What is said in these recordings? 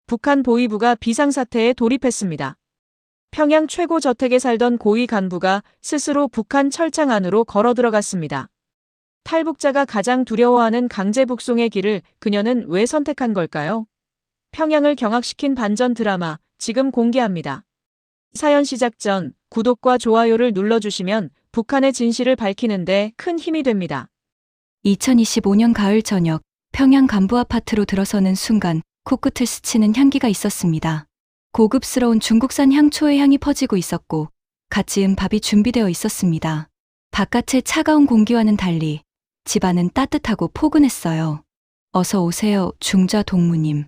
북한 보위부가 비상사태에 돌입했습니다. 평양 최고 저택에 살던 고위 간부가 스스로 북한 철창 안으로 걸어 들어갔습니다. 탈북자가 가장 두려워하는 강제 북송의 길을 그녀는 왜 선택한 걸까요? 평양을 경악시킨 반전 드라마 지금 공개합니다. 사연 시작 전 구독과 좋아요를 눌러주시면 북한의 진실을 밝히는데 큰 힘이 됩니다. 2025년 가을 저녁 평양 간부 아파트로 들어서는 순간 코끝을 스치는 향기가 있었습니다. 고급스러운 중국산 향초의 향이 퍼지고 있었고 갓 지은 밥이 준비되어 있었습니다. 바깥의 차가운 공기와는 달리 집안은 따뜻하고 포근했어요. 어서 오세요, 중좌 동무님.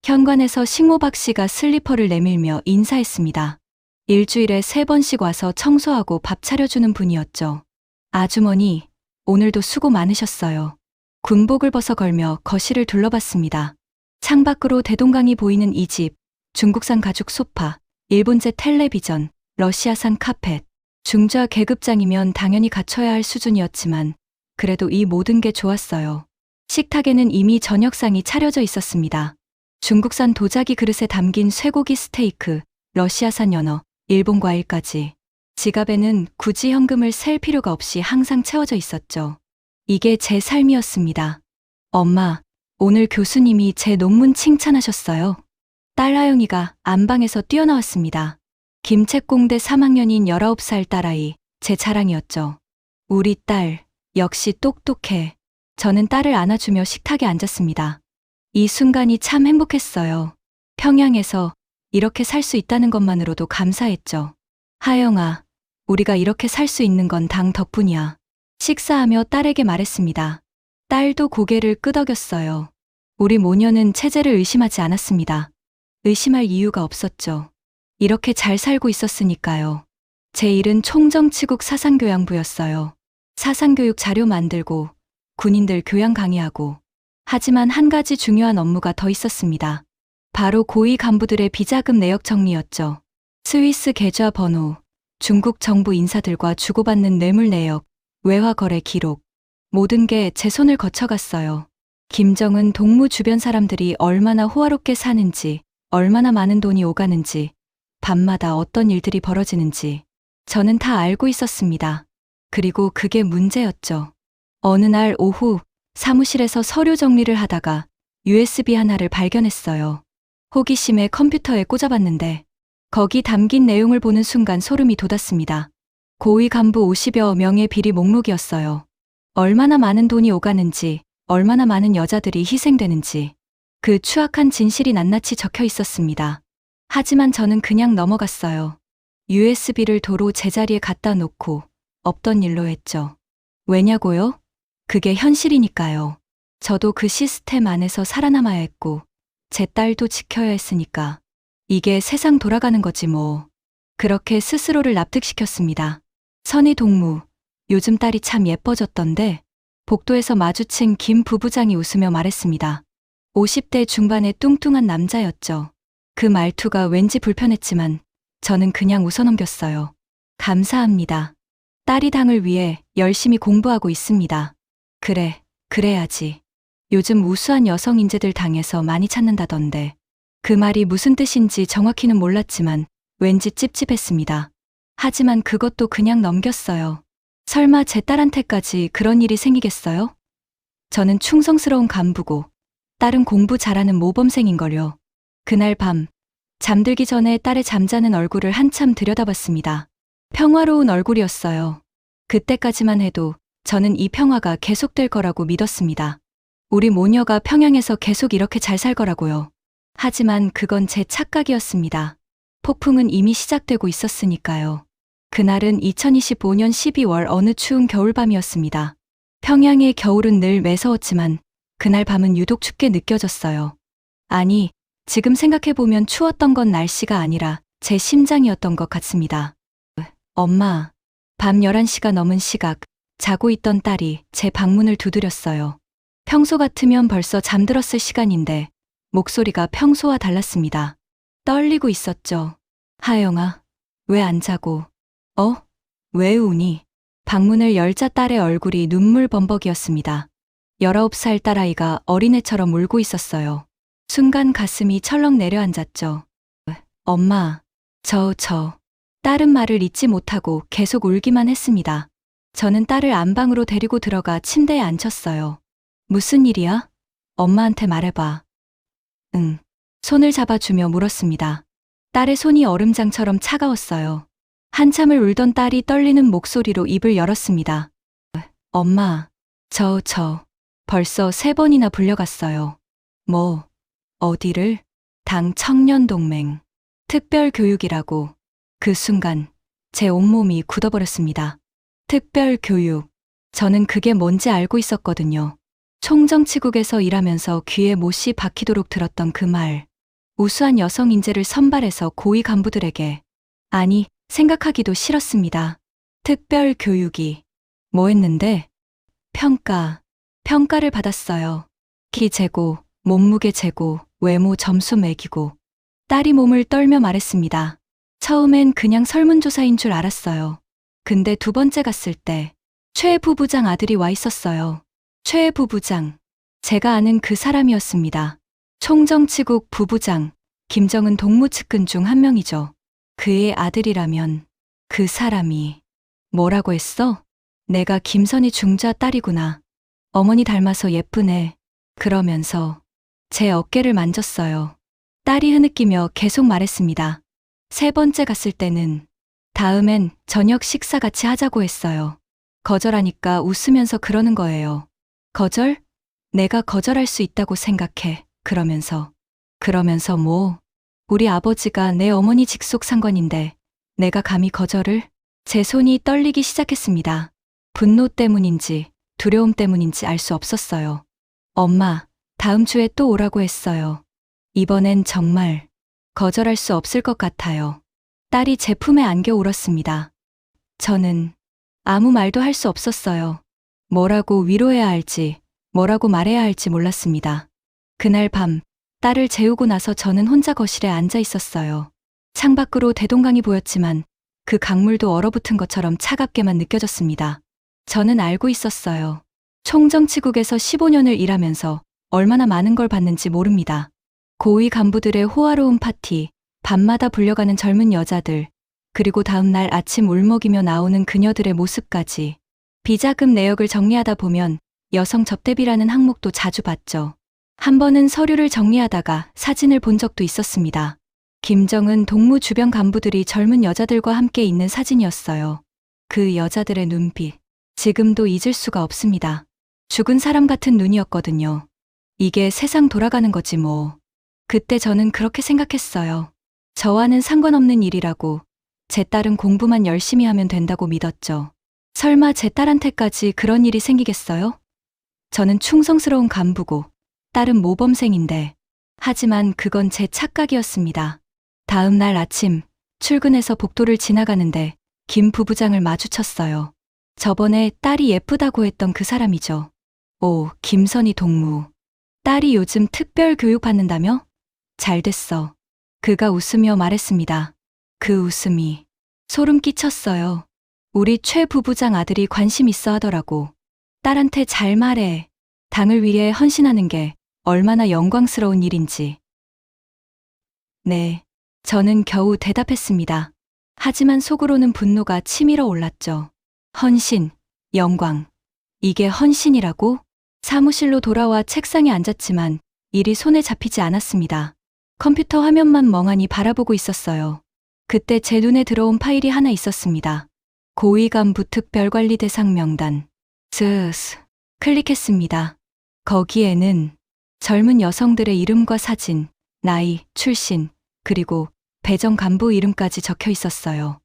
현관에서 식모박 씨가 슬리퍼를 내밀며 인사했습니다. 일주일에 3번씩 와서 청소하고 밥 차려주는 분이었죠. 아주머니, 오늘도 수고 많으셨어요. 군복을 벗어 걸며 거실을 둘러봤습니다. 창밖으로 대동강이 보이는 이 집, 중국산 가죽 소파, 일본제 텔레비전, 러시아산 카펫, 중좌 계급장이면 당연히 갖춰야 할 수준이었지만 그래도 이 모든 게 좋았어요. 식탁에는 이미 저녁상이 차려져 있었습니다. 중국산 도자기 그릇에 담긴 쇠고기 스테이크, 러시아산 연어, 일본 과일까지. 지갑에는 굳이 현금을 셀 필요가 없이 항상 채워져 있었죠. 이게 제 삶이었습니다. 엄마, 오늘 교수님이 제 논문 칭찬하셨어요. 딸 하영이가 안방에서 뛰어나왔습니다. 김책공대 3학년인 19살 딸아이, 제 자랑이었죠. 우리 딸, 역시 똑똑해. 저는 딸을 안아주며 식탁에 앉았습니다. 이 순간이 참 행복했어요. 평양에서 이렇게 살 수 있다는 것만으로도 감사했죠. 하영아, 우리가 이렇게 살 수 있는 건 당 덕분이야. 식사하며 딸에게 말했습니다. 딸도 고개를 끄덕였어요. 우리 모녀는 체제를 의심하지 않았습니다. 의심할 이유가 없었죠. 이렇게 잘 살고 있었으니까요. 제 일은 총정치국 사상교양부였어요. 사상교육 자료 만들고 군인들 교양 강의하고. 하지만 한 가지 중요한 업무가 더 있었습니다. 바로 고위 간부들의 비자금 내역 정리였죠. 스위스 계좌 번호, 중국 정부 인사들과 주고받는 뇌물 내역, 외화 거래 기록. 모든 게 제 손을 거쳐갔어요. 김정은 동무 주변 사람들이 얼마나 호화롭게 사는지, 얼마나 많은 돈이 오가는지, 밤마다 어떤 일들이 벌어지는지 저는 다 알고 있었습니다. 그리고 그게 문제였죠. 어느 날 오후 사무실에서 서류 정리를 하다가 USB 하나를 발견했어요. 호기심에 컴퓨터에 꽂아봤는데 거기 담긴 내용을 보는 순간 소름이 돋았습니다. 고위 간부 50여 명의 비리 목록이었어요. 얼마나 많은 돈이 오가는지, 얼마나 많은 여자들이 희생되는지 그 추악한 진실이 낱낱이 적혀 있었습니다. 하지만 저는 그냥 넘어갔어요. USB를 도로 제자리에 갖다 놓고 없던 일로 했죠. 왜냐고요? 그게 현실이니까요. 저도 그 시스템 안에서 살아남아야 했고 제 딸도 지켜야 했으니까. 이게 세상 돌아가는 거지 뭐. 그렇게 스스로를 납득시켰습니다. 선희 동무, 요즘 딸이 참 예뻐졌던데. 복도에서 마주친 김 부부장이 웃으며 말했습니다. 50대 중반의 뚱뚱한 남자였죠. 그 말투가 왠지 불편했지만 저는 그냥 웃어넘겼어요. 감사합니다. 딸이 당을 위해 열심히 공부하고 있습니다. 그래, 그래야지. 요즘 우수한 여성 인재들 당에서 많이 찾는다던데. 그 말이 무슨 뜻인지 정확히는 몰랐지만 왠지 찝찝했습니다. 하지만 그것도 그냥 넘겼어요. 설마 제 딸한테까지 그런 일이 생기겠어요? 저는 충성스러운 간부고 딸은 공부 잘하는 모범생인걸요. 그날 밤 잠들기 전에 딸의 잠자는 얼굴을 한참 들여다봤습니다. 평화로운 얼굴이었어요. 그때까지만 해도 저는 이 평화가 계속될 거라고 믿었습니다. 우리 모녀가 평양에서 계속 이렇게 잘 살 거라고요. 하지만 그건 제 착각이었습니다. 폭풍은 이미 시작되고 있었으니까요. 그날은 2025년 12월 어느 추운 겨울밤이었습니다. 평양의 겨울은 늘 매서웠지만 그날 밤은 유독 춥게 느껴졌어요. 아니, 지금 생각해보면 추웠던 건 날씨가 아니라 제 심장이었던 것 같습니다. 엄마, 밤 11시가 넘은 시각, 자고 있던 딸이 제 방문을 두드렸어요. 평소 같으면 벌써 잠들었을 시간인데 목소리가 평소와 달랐습니다. 떨리고 있었죠. 하영아, 왜 안 자고? 왜 우니? 방문을 열자 딸의 얼굴이 눈물 범벅이었습니다. 19살 딸아이가 어린애처럼 울고 있었어요. 순간 가슴이 철렁 내려앉았죠. 엄마, 딸은 말을 잇지 못하고 계속 울기만 했습니다. 저는 딸을 안방으로 데리고 들어가 침대에 앉혔어요. 무슨 일이야? 엄마한테 말해봐. 응. 손을 잡아주며 물었습니다. 딸의 손이 얼음장처럼 차가웠어요. 한참을 울던 딸이 떨리는 목소리로 입을 열었습니다. 엄마, 벌써 3번이나 불려갔어요. 뭐, 어디를? 당 청년동맹. 특별교육이라고. 그 순간, 제 온몸이 굳어버렸습니다. 특별교육. 저는 그게 뭔지 알고 있었거든요. 총정치국에서 일하면서 귀에 못이 박히도록 들었던 그 말. 우수한 여성 인재를 선발해서 고위 간부들에게. 아니, 생각하기도 싫었습니다. 특별교육이. 뭐 했는데? 평가를 받았어요. 키 재고, 몸무게 재고, 외모 점수 매기고. 딸이 몸을 떨며 말했습니다. 처음엔 그냥 설문조사인 줄 알았어요. 근데 2번째 갔을 때 최 부부장 아들이 와 있었어요. 최 부부장. 제가 아는 그 사람이었습니다. 총정치국 부부장, 김정은 동무측근 중 한 명이죠. 그의 아들이라면 그 사람이 뭐라고 했어? 내가 김선희 중자 딸이구나. 어머니 닮아서 예쁘네. 그러면서 제 어깨를 만졌어요. 딸이 흐느끼며 계속 말했습니다. 3번째 갔을 때는 다음엔 저녁 식사 같이 하자고 했어요. 거절하니까 웃으면서 그러는 거예요. 거절? 내가 거절할 수 있다고 생각해. 그러면서 뭐? 우리 아버지가 내 어머니 직속 상관인데 내가 감히 거절을? 제 손이 떨리기 시작했습니다. 분노 때문인지 두려움 때문인지 알 수 없었어요. 엄마, 다음 주에 또 오라고 했어요. 이번엔 정말 거절할 수 없을 것 같아요. 딸이 제 품에 안겨 울었습니다. 저는 아무 말도 할 수 없었어요. 뭐라고 위로해야 할지, 뭐라고 말해야 할지 몰랐습니다. 그날 밤, 딸을 재우고 나서 저는 혼자 거실에 앉아 있었어요. 창밖으로 대동강이 보였지만 그 강물도 얼어붙은 것처럼 차갑게만 느껴졌습니다. 저는 알고 있었어요. 총정치국에서 15년을 일하면서 얼마나 많은 걸 봤는지 모릅니다. 고위 간부들의 호화로운 파티, 밤마다 불려가는 젊은 여자들, 그리고 다음날 아침 울먹이며 나오는 그녀들의 모습까지. 비자금 내역을 정리하다 보면 여성 접대비라는 항목도 자주 봤죠. 한 번은 서류를 정리하다가 사진을 본 적도 있었습니다. 김정은 동무 주변 간부들이 젊은 여자들과 함께 있는 사진이었어요. 그 여자들의 눈빛, 지금도 잊을 수가 없습니다. 죽은 사람 같은 눈이었거든요. 이게 세상 돌아가는 거지 뭐. 그때 저는 그렇게 생각했어요. 저와는 상관없는 일이라고, 제 딸은 공부만 열심히 하면 된다고 믿었죠. 설마 제 딸한테까지 그런 일이 생기겠어요? 저는 충성스러운 간부고, 딸은 모범생인데, 하지만 그건 제 착각이었습니다. 다음 날 아침, 출근해서 복도를 지나가는데 김 부부장을 마주쳤어요. 저번에 딸이 예쁘다고 했던 그 사람이죠. 오, 김선희 동무. 딸이 요즘 특별 교육 받는다며? 잘 됐어. 그가 웃으며 말했습니다. 그 웃음이 소름 끼쳤어요. 우리 최 부부장 아들이 관심 있어 하더라고. 딸한테 잘 말해. 당을 위해 헌신하는 게 얼마나 영광스러운 일인지. 네, 저는 겨우 대답했습니다. 하지만 속으로는 분노가 치밀어 올랐죠. 헌신, 영광. 이게 헌신이라고? 사무실로 돌아와 책상에 앉았지만 일이 손에 잡히지 않았습니다. 컴퓨터 화면만 멍하니 바라보고 있었어요. 그때 제 눈에 들어온 파일이 하나 있었습니다. 고위 간부 특별관리 대상 명단. 클릭했습니다. 거기에는 젊은 여성들의 이름과 사진, 나이, 출신, 그리고 배정 간부 이름까지 적혀 있었어요.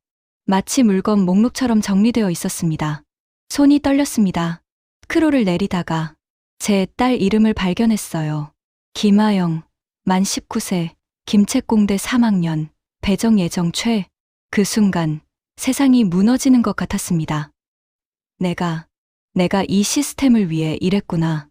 마치 물건 목록처럼 정리되어 있었습니다. 손이 떨렸습니다. 스크롤을 내리다가 제 딸 이름을 발견했어요. 김아영, 만 19세, 김책공대 3학년, 배정 예정 최. 그 순간 세상이 무너지는 것 같았습니다. 내가 이 시스템을 위해 일했구나.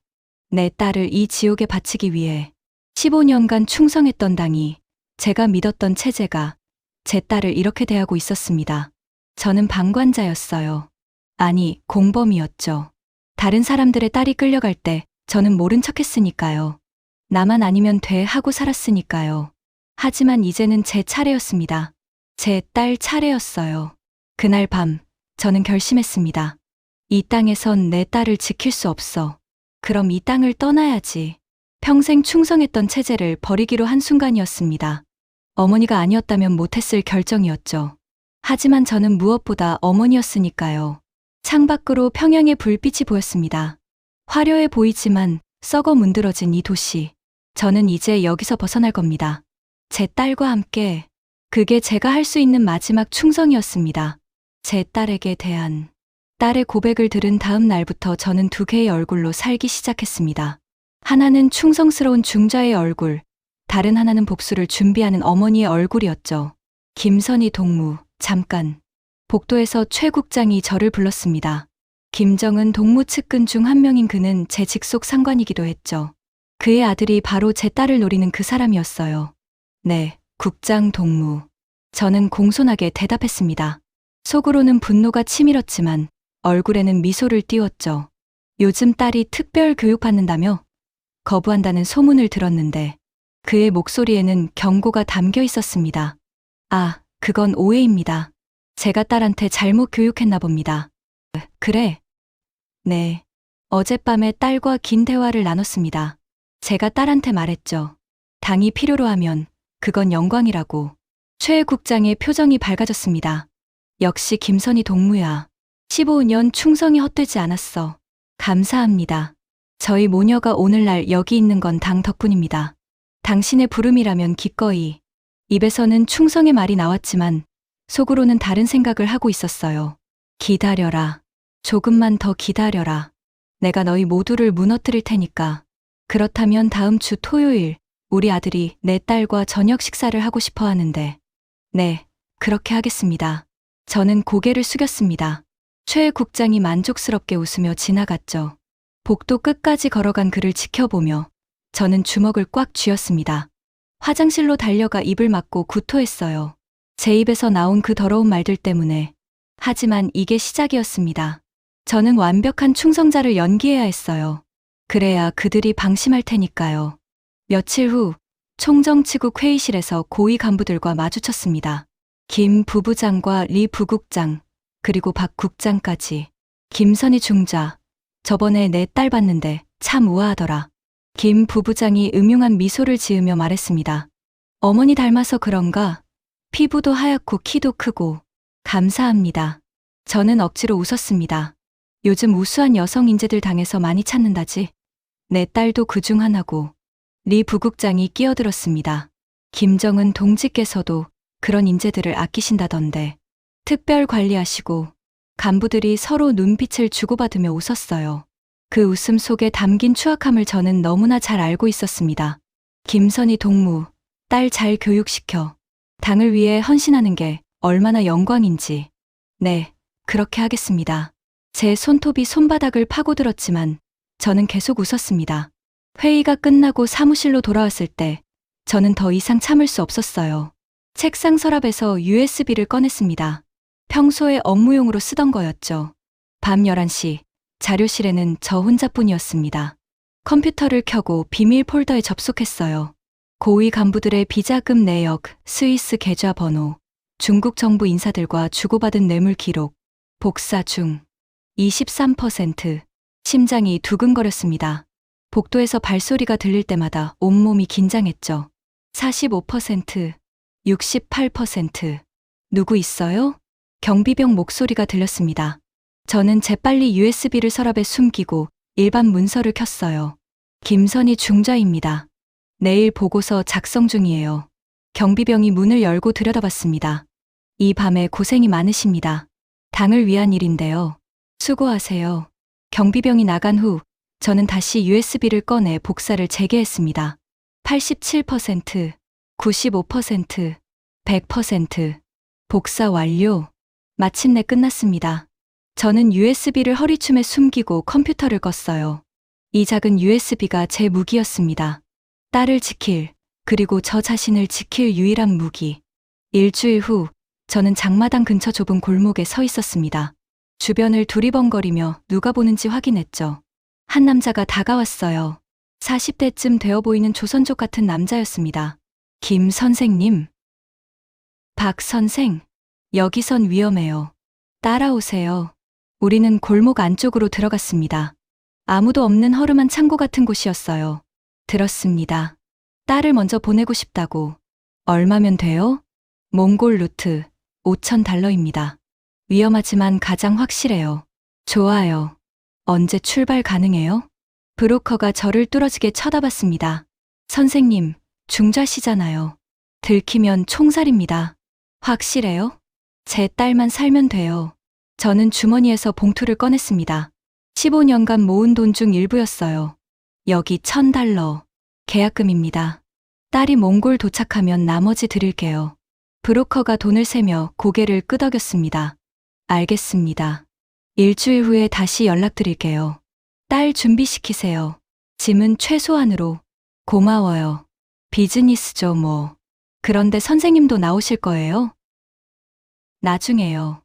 내 딸을 이 지옥에 바치기 위해 15년간 충성했던 당이, 제가 믿었던 체제가 제 딸을 이렇게 대하고 있었습니다. 저는 방관자였어요. 아니, 공범이었죠. 다른 사람들의 딸이 끌려갈 때 저는 모른 척했으니까요. 나만 아니면 돼 하고 살았으니까요. 하지만 이제는 제 차례였습니다. 제 딸 차례였어요. 그날 밤, 저는 결심했습니다. 이 땅에선 내 딸을 지킬 수 없어. 그럼 이 땅을 떠나야지. 평생 충성했던 체제를 버리기로 한 순간이었습니다. 어머니가 아니었다면 못했을 결정이었죠. 하지만 저는 무엇보다 어머니였으니까요. 창밖으로 평양의 불빛이 보였습니다. 화려해 보이지만 썩어 문드러진 이 도시. 저는 이제 여기서 벗어날 겁니다. 제 딸과 함께. 그게 제가 할 수 있는 마지막 충성이었습니다. 제 딸에게 대한. 딸의 고백을 들은 다음 날부터 저는 두 개의 얼굴로 살기 시작했습니다. 하나는 충성스러운 중자의 얼굴, 다른 하나는 복수를 준비하는 어머니의 얼굴이었죠. 김선희 동무, 잠깐. 복도에서 최 국장이 저를 불렀습니다. 김정은 동무 측근 중 한 명인 그는 제 직속 상관이기도 했죠. 그의 아들이 바로 제 딸을 노리는 그 사람이었어요. 네, 국장 동무. 저는 공손하게 대답했습니다. 속으로는 분노가 치밀었지만 얼굴에는 미소를 띄웠죠. 요즘 딸이 특별 교육받는다며 거부한다는 소문을 들었는데 그의 목소리에는 경고가 담겨 있었습니다. 아, 그건 오해입니다. 제가 딸한테 잘못 교육했나 봅니다. 그래? 네. 어젯밤에 딸과 긴 대화를 나눴습니다. 제가 딸한테 말했죠. 당이 필요로 하면 그건 영광이라고. 최 국장의 표정이 밝아졌습니다. 역시 김선희 동무야. 15년 충성이 헛되지 않았어. 감사합니다. 저희 모녀가 오늘날 여기 있는 건 당 덕분입니다. 당신의 부름이라면 기꺼이. 입에서는 충성의 말이 나왔지만 속으로는 다른 생각을 하고 있었어요. 기다려라. 조금만 더 기다려라. 내가 너희 모두를 무너뜨릴 테니까. 그렇다면 다음 주 토요일 우리 아들이 내 딸과 저녁 식사를 하고 싶어 하는데. 네, 그렇게 하겠습니다. 저는 고개를 숙였습니다. 최 국장이 만족스럽게 웃으며 지나갔죠. 복도 끝까지 걸어간 그를 지켜보며 저는 주먹을 꽉 쥐었습니다. 화장실로 달려가 입을 막고 구토했어요. 제 입에서 나온 그 더러운 말들 때문에. 하지만 이게 시작이었습니다. 저는 완벽한 충성자를 연기해야 했어요. 그래야 그들이 방심할 테니까요. 며칠 후 총정치국 회의실에서 고위 간부들과 마주쳤습니다. 김 부부장과 리 부국장, 그리고 박 국장까지. 김선희 중자, 저번에 내 딸 봤는데 참 우아하더라. 김 부부장이 음흉한 미소를 지으며 말했습니다. 어머니 닮아서 그런가? 피부도 하얗고 키도 크고. 감사합니다. 저는 억지로 웃었습니다. 요즘 우수한 여성 인재들 당에서 많이 찾는다지. 내 딸도 그중 하나고. 리 부국장이 끼어들었습니다. 김정은 동지께서도 그런 인재들을 아끼신다던데. 특별 관리하시고. 간부들이 서로 눈빛을 주고받으며 웃었어요. 그 웃음 속에 담긴 추악함을 저는 너무나 잘 알고 있었습니다. 김선희 동무, 딸 잘 교육시켜. 당을 위해 헌신하는 게 얼마나 영광인지. 네, 그렇게 하겠습니다. 제 손톱이 손바닥을 파고들었지만 저는 계속 웃었습니다. 회의가 끝나고 사무실로 돌아왔을 때 저는 더 이상 참을 수 없었어요. 책상 서랍에서 USB를 꺼냈습니다. 평소에 업무용으로 쓰던 거였죠. 밤 11시, 자료실에는 저 혼자뿐이었습니다. 컴퓨터를 켜고 비밀 폴더에 접속했어요. 고위 간부들의 비자금 내역, 스위스 계좌 번호, 중국 정부 인사들과 주고받은 뇌물 기록, 복사 중. 23%. 심장이 두근거렸습니다. 복도에서 발소리가 들릴 때마다 온몸이 긴장했죠. 45%. 68%. 누구 있어요? 경비병 목소리가 들렸습니다. 저는 재빨리 USB를 서랍에 숨기고 일반 문서를 켰어요. 김선희 중자입니다. 내일 보고서 작성 중이에요. 경비병이 문을 열고 들여다봤습니다. 이 밤에 고생이 많으십니다. 당을 위한 일인데요. 수고하세요. 경비병이 나간 후 저는 다시 USB를 꺼내 복사를 재개했습니다. 87%, 95%, 100%. 복사 완료. 마침내 끝났습니다. 저는 USB를 허리춤에 숨기고 컴퓨터를 껐어요. 이 작은 USB가 제 무기였습니다. 딸을 지킬, 그리고 저 자신을 지킬 유일한 무기. 일주일 후, 저는 장마당 근처 좁은 골목에 서 있었습니다. 주변을 두리번거리며 누가 보는지 확인했죠. 한 남자가 다가왔어요. 40대쯤 되어 보이는 조선족 같은 남자였습니다. 김 선생님. 박 선생. 여기선 위험해요. 따라오세요. 우리는 골목 안쪽으로 들어갔습니다. 아무도 없는 허름한 창고 같은 곳이었어요. 들었습니다. 딸을 먼저 보내고 싶다고. 얼마면 돼요? 몽골 루트 5,000달러입니다. 위험하지만 가장 확실해요. 좋아요. 언제 출발 가능해요? 브로커가 저를 뚫어지게 쳐다봤습니다. 선생님, 중자시잖아요. 들키면 총살입니다. 확실해요? 제 딸만 살면 돼요. 저는 주머니에서 봉투를 꺼냈습니다. 15년간 모은 돈 중 일부였어요. 여기 1,000달러. 계약금입니다. 딸이 몽골 도착하면 나머지 드릴게요. 브로커가 돈을 세며 고개를 끄덕였습니다. 알겠습니다. 일주일 후에 다시 연락드릴게요. 딸 준비시키세요. 짐은 최소한으로. 고마워요. 비즈니스죠, 뭐. 그런데 선생님도 나오실 거예요? 나중에요.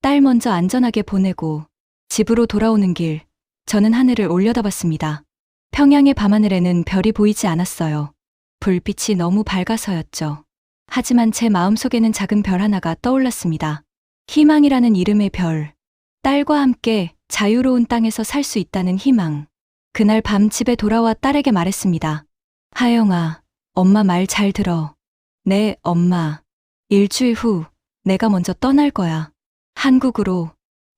딸 먼저 안전하게 보내고 집으로 돌아오는 길, 저는 하늘을 올려다봤습니다. 평양의 밤하늘에는 별이 보이지 않았어요. 불빛이 너무 밝아서였죠. 하지만 제 마음속에는 작은 별 하나가 떠올랐습니다. 희망이라는 이름의 별. 딸과 함께 자유로운 땅에서 살 수 있다는 희망. 그날 밤 집에 돌아와 딸에게 말했습니다. 하영아, 엄마 말 잘 들어. 네, 엄마. 일주일 후 내가 먼저 떠날 거야. 한국으로.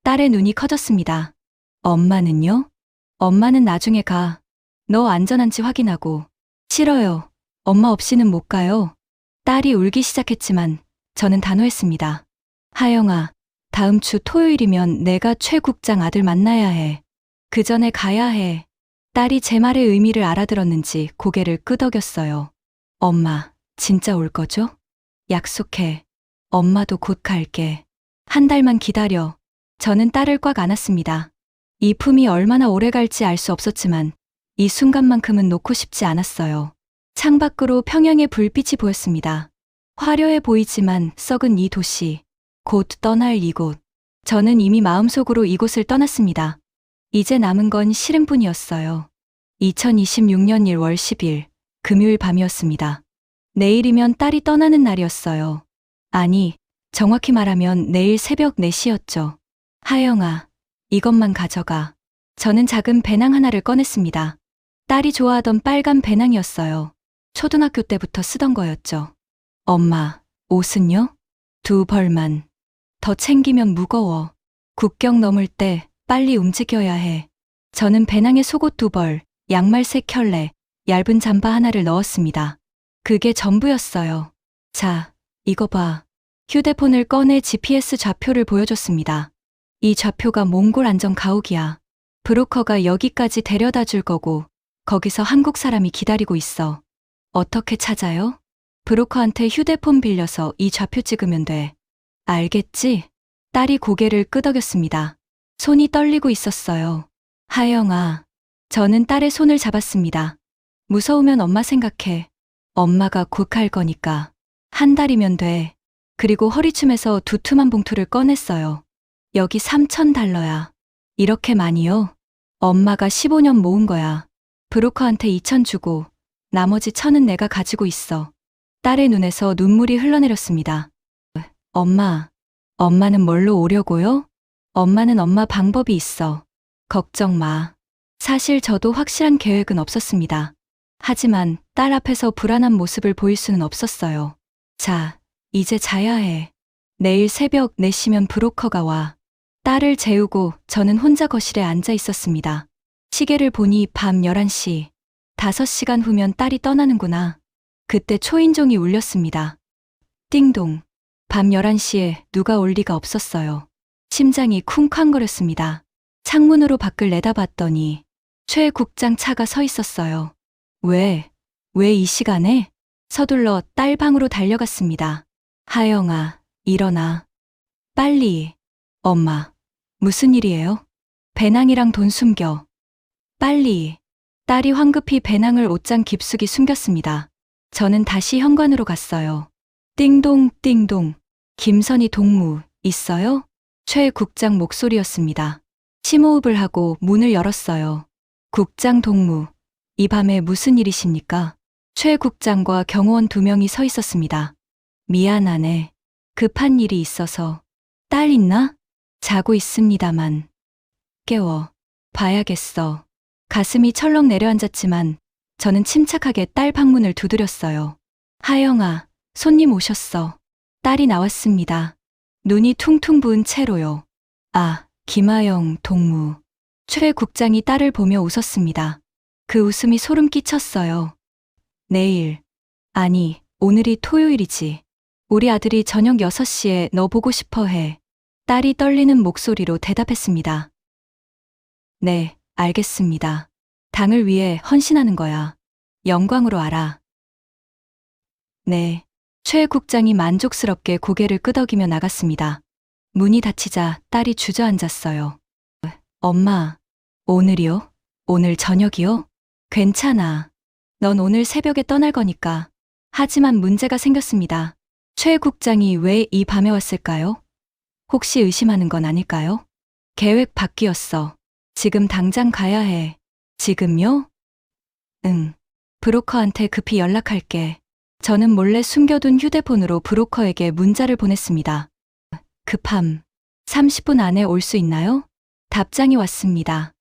딸의 눈이 커졌습니다. 엄마는요? 엄마는 나중에 가. 너 안전한지 확인하고. 싫어요. 엄마 없이는 못 가요. 딸이 울기 시작했지만 저는 단호했습니다. 하영아, 다음 주 토요일이면 내가 최 국장 아들 만나야 해. 그 전에 가야 해. 딸이 제 말의 의미를 알아들었는지 고개를 끄덕였어요. 엄마, 진짜 올 거죠? 약속해. 엄마도 곧 갈게. 한 달만 기다려. 저는 딸을 꽉 안았습니다. 이 품이 얼마나 오래 갈지 알 수 없었지만 이 순간만큼은 놓고 싶지 않았어요. 창밖으로 평양의 불빛이 보였습니다. 화려해 보이지만 썩은 이 도시, 곧 떠날 이곳. 저는 이미 마음속으로 이곳을 떠났습니다. 이제 남은 건 실행뿐이었어요. 2026년 1월 10일, 금요일 밤이었습니다. 내일이면 딸이 떠나는 날이었어요. 아니, 정확히 말하면 내일 새벽 4시였죠. 하영아, 이것만 가져가. 저는 작은 배낭 하나를 꺼냈습니다. 딸이 좋아하던 빨간 배낭이었어요. 초등학교 때부터 쓰던 거였죠. 엄마, 옷은요? 2벌만. 더 챙기면 무거워. 국경 넘을 때 빨리 움직여야 해. 저는 배낭에 속옷 2벌, 양말 3켤레, 얇은 잠바 하나를 넣었습니다. 그게 전부였어요. 자, 이거 봐. 휴대폰을 꺼내 GPS 좌표를 보여줬습니다. 이 좌표가 몽골 안전 가옥이야. 브로커가 여기까지 데려다 줄 거고 거기서 한국 사람이 기다리고 있어. 어떻게 찾아요? 브로커한테 휴대폰 빌려서 이 좌표 찍으면 돼. 알겠지? 딸이 고개를 끄덕였습니다. 손이 떨리고 있었어요. 하영아. 저는 딸의 손을 잡았습니다. 무서우면 엄마 생각해. 엄마가 곧 갈 거니까. 한 달이면 돼. 그리고 허리춤에서 두툼한 봉투를 꺼냈어요. 여기 3,000달러야. 이렇게 많이요? 엄마가 15년 모은 거야. 브로커한테 2,000 주고 나머지 1,000은 내가 가지고 있어. 딸의 눈에서 눈물이 흘러내렸습니다. 엄마, 엄마는 뭘로 오려고요? 엄마는 엄마 방법이 있어. 걱정 마. 사실 저도 확실한 계획은 없었습니다. 하지만 딸 앞에서 불안한 모습을 보일 수는 없었어요. 자, 이제 자야 해. 내일 새벽 4시면 브로커가 와. 딸을 재우고 저는 혼자 거실에 앉아 있었습니다. 시계를 보니 밤 11시. 5시간 후면 딸이 떠나는구나. 그때 초인종이 울렸습니다. 띵동. 밤 11시에 누가 올 리가 없었어요. 심장이 쿵쾅거렸습니다. 창문으로 밖을 내다봤더니 최 국장 차가 서 있었어요. 왜 이 시간에? 서둘러 딸 방으로 달려갔습니다. 하영아, 일어나. 빨리. 엄마, 무슨 일이에요? 배낭이랑 돈 숨겨. 빨리. 딸이 황급히 배낭을 옷장 깊숙이 숨겼습니다. 저는 다시 현관으로 갔어요. 띵동, 띵동. 김선희 동무, 있어요? 최 국장 목소리였습니다. 심호흡을 하고 문을 열었어요. 국장 동무, 이 밤에 무슨 일이십니까? 최 국장과 경호원 2명이 서 있었습니다. 미안하네. 급한 일이 있어서. 딸 있나? 자고 있습니다만. 깨워. 봐야겠어. 가슴이 철렁 내려앉았지만 저는 침착하게 딸 방문을 두드렸어요. 하영아, 손님 오셨어. 딸이 나왔습니다. 눈이 퉁퉁 부은 채로요. 아, 김하영 동무. 최 국장이 딸을 보며 웃었습니다. 그 웃음이 소름 끼쳤어요. 내일. 아니, 오늘이 토요일이지. 우리 아들이 저녁 6시에 너 보고 싶어 해. 딸이 떨리는 목소리로 대답했습니다. 네, 알겠습니다. 당을 위해 헌신하는 거야. 영광으로 알아. 네. 최 국장이 만족스럽게 고개를 끄덕이며 나갔습니다. 문이 닫히자 딸이 주저앉았어요. 엄마, 오늘이요? 오늘 저녁이요? 괜찮아. 넌 오늘 새벽에 떠날 거니까. 하지만 문제가 생겼습니다. 최 국장이 왜 이 밤에 왔을까요? 혹시 의심하는 건 아닐까요? 계획 바뀌었어. 지금 당장 가야 해. 지금요? 응. 브로커한테 급히 연락할게. 저는 몰래 숨겨둔 휴대폰으로 브로커에게 문자를 보냈습니다. 급함. 30분 안에 올 수 있나요? 답장이 왔습니다.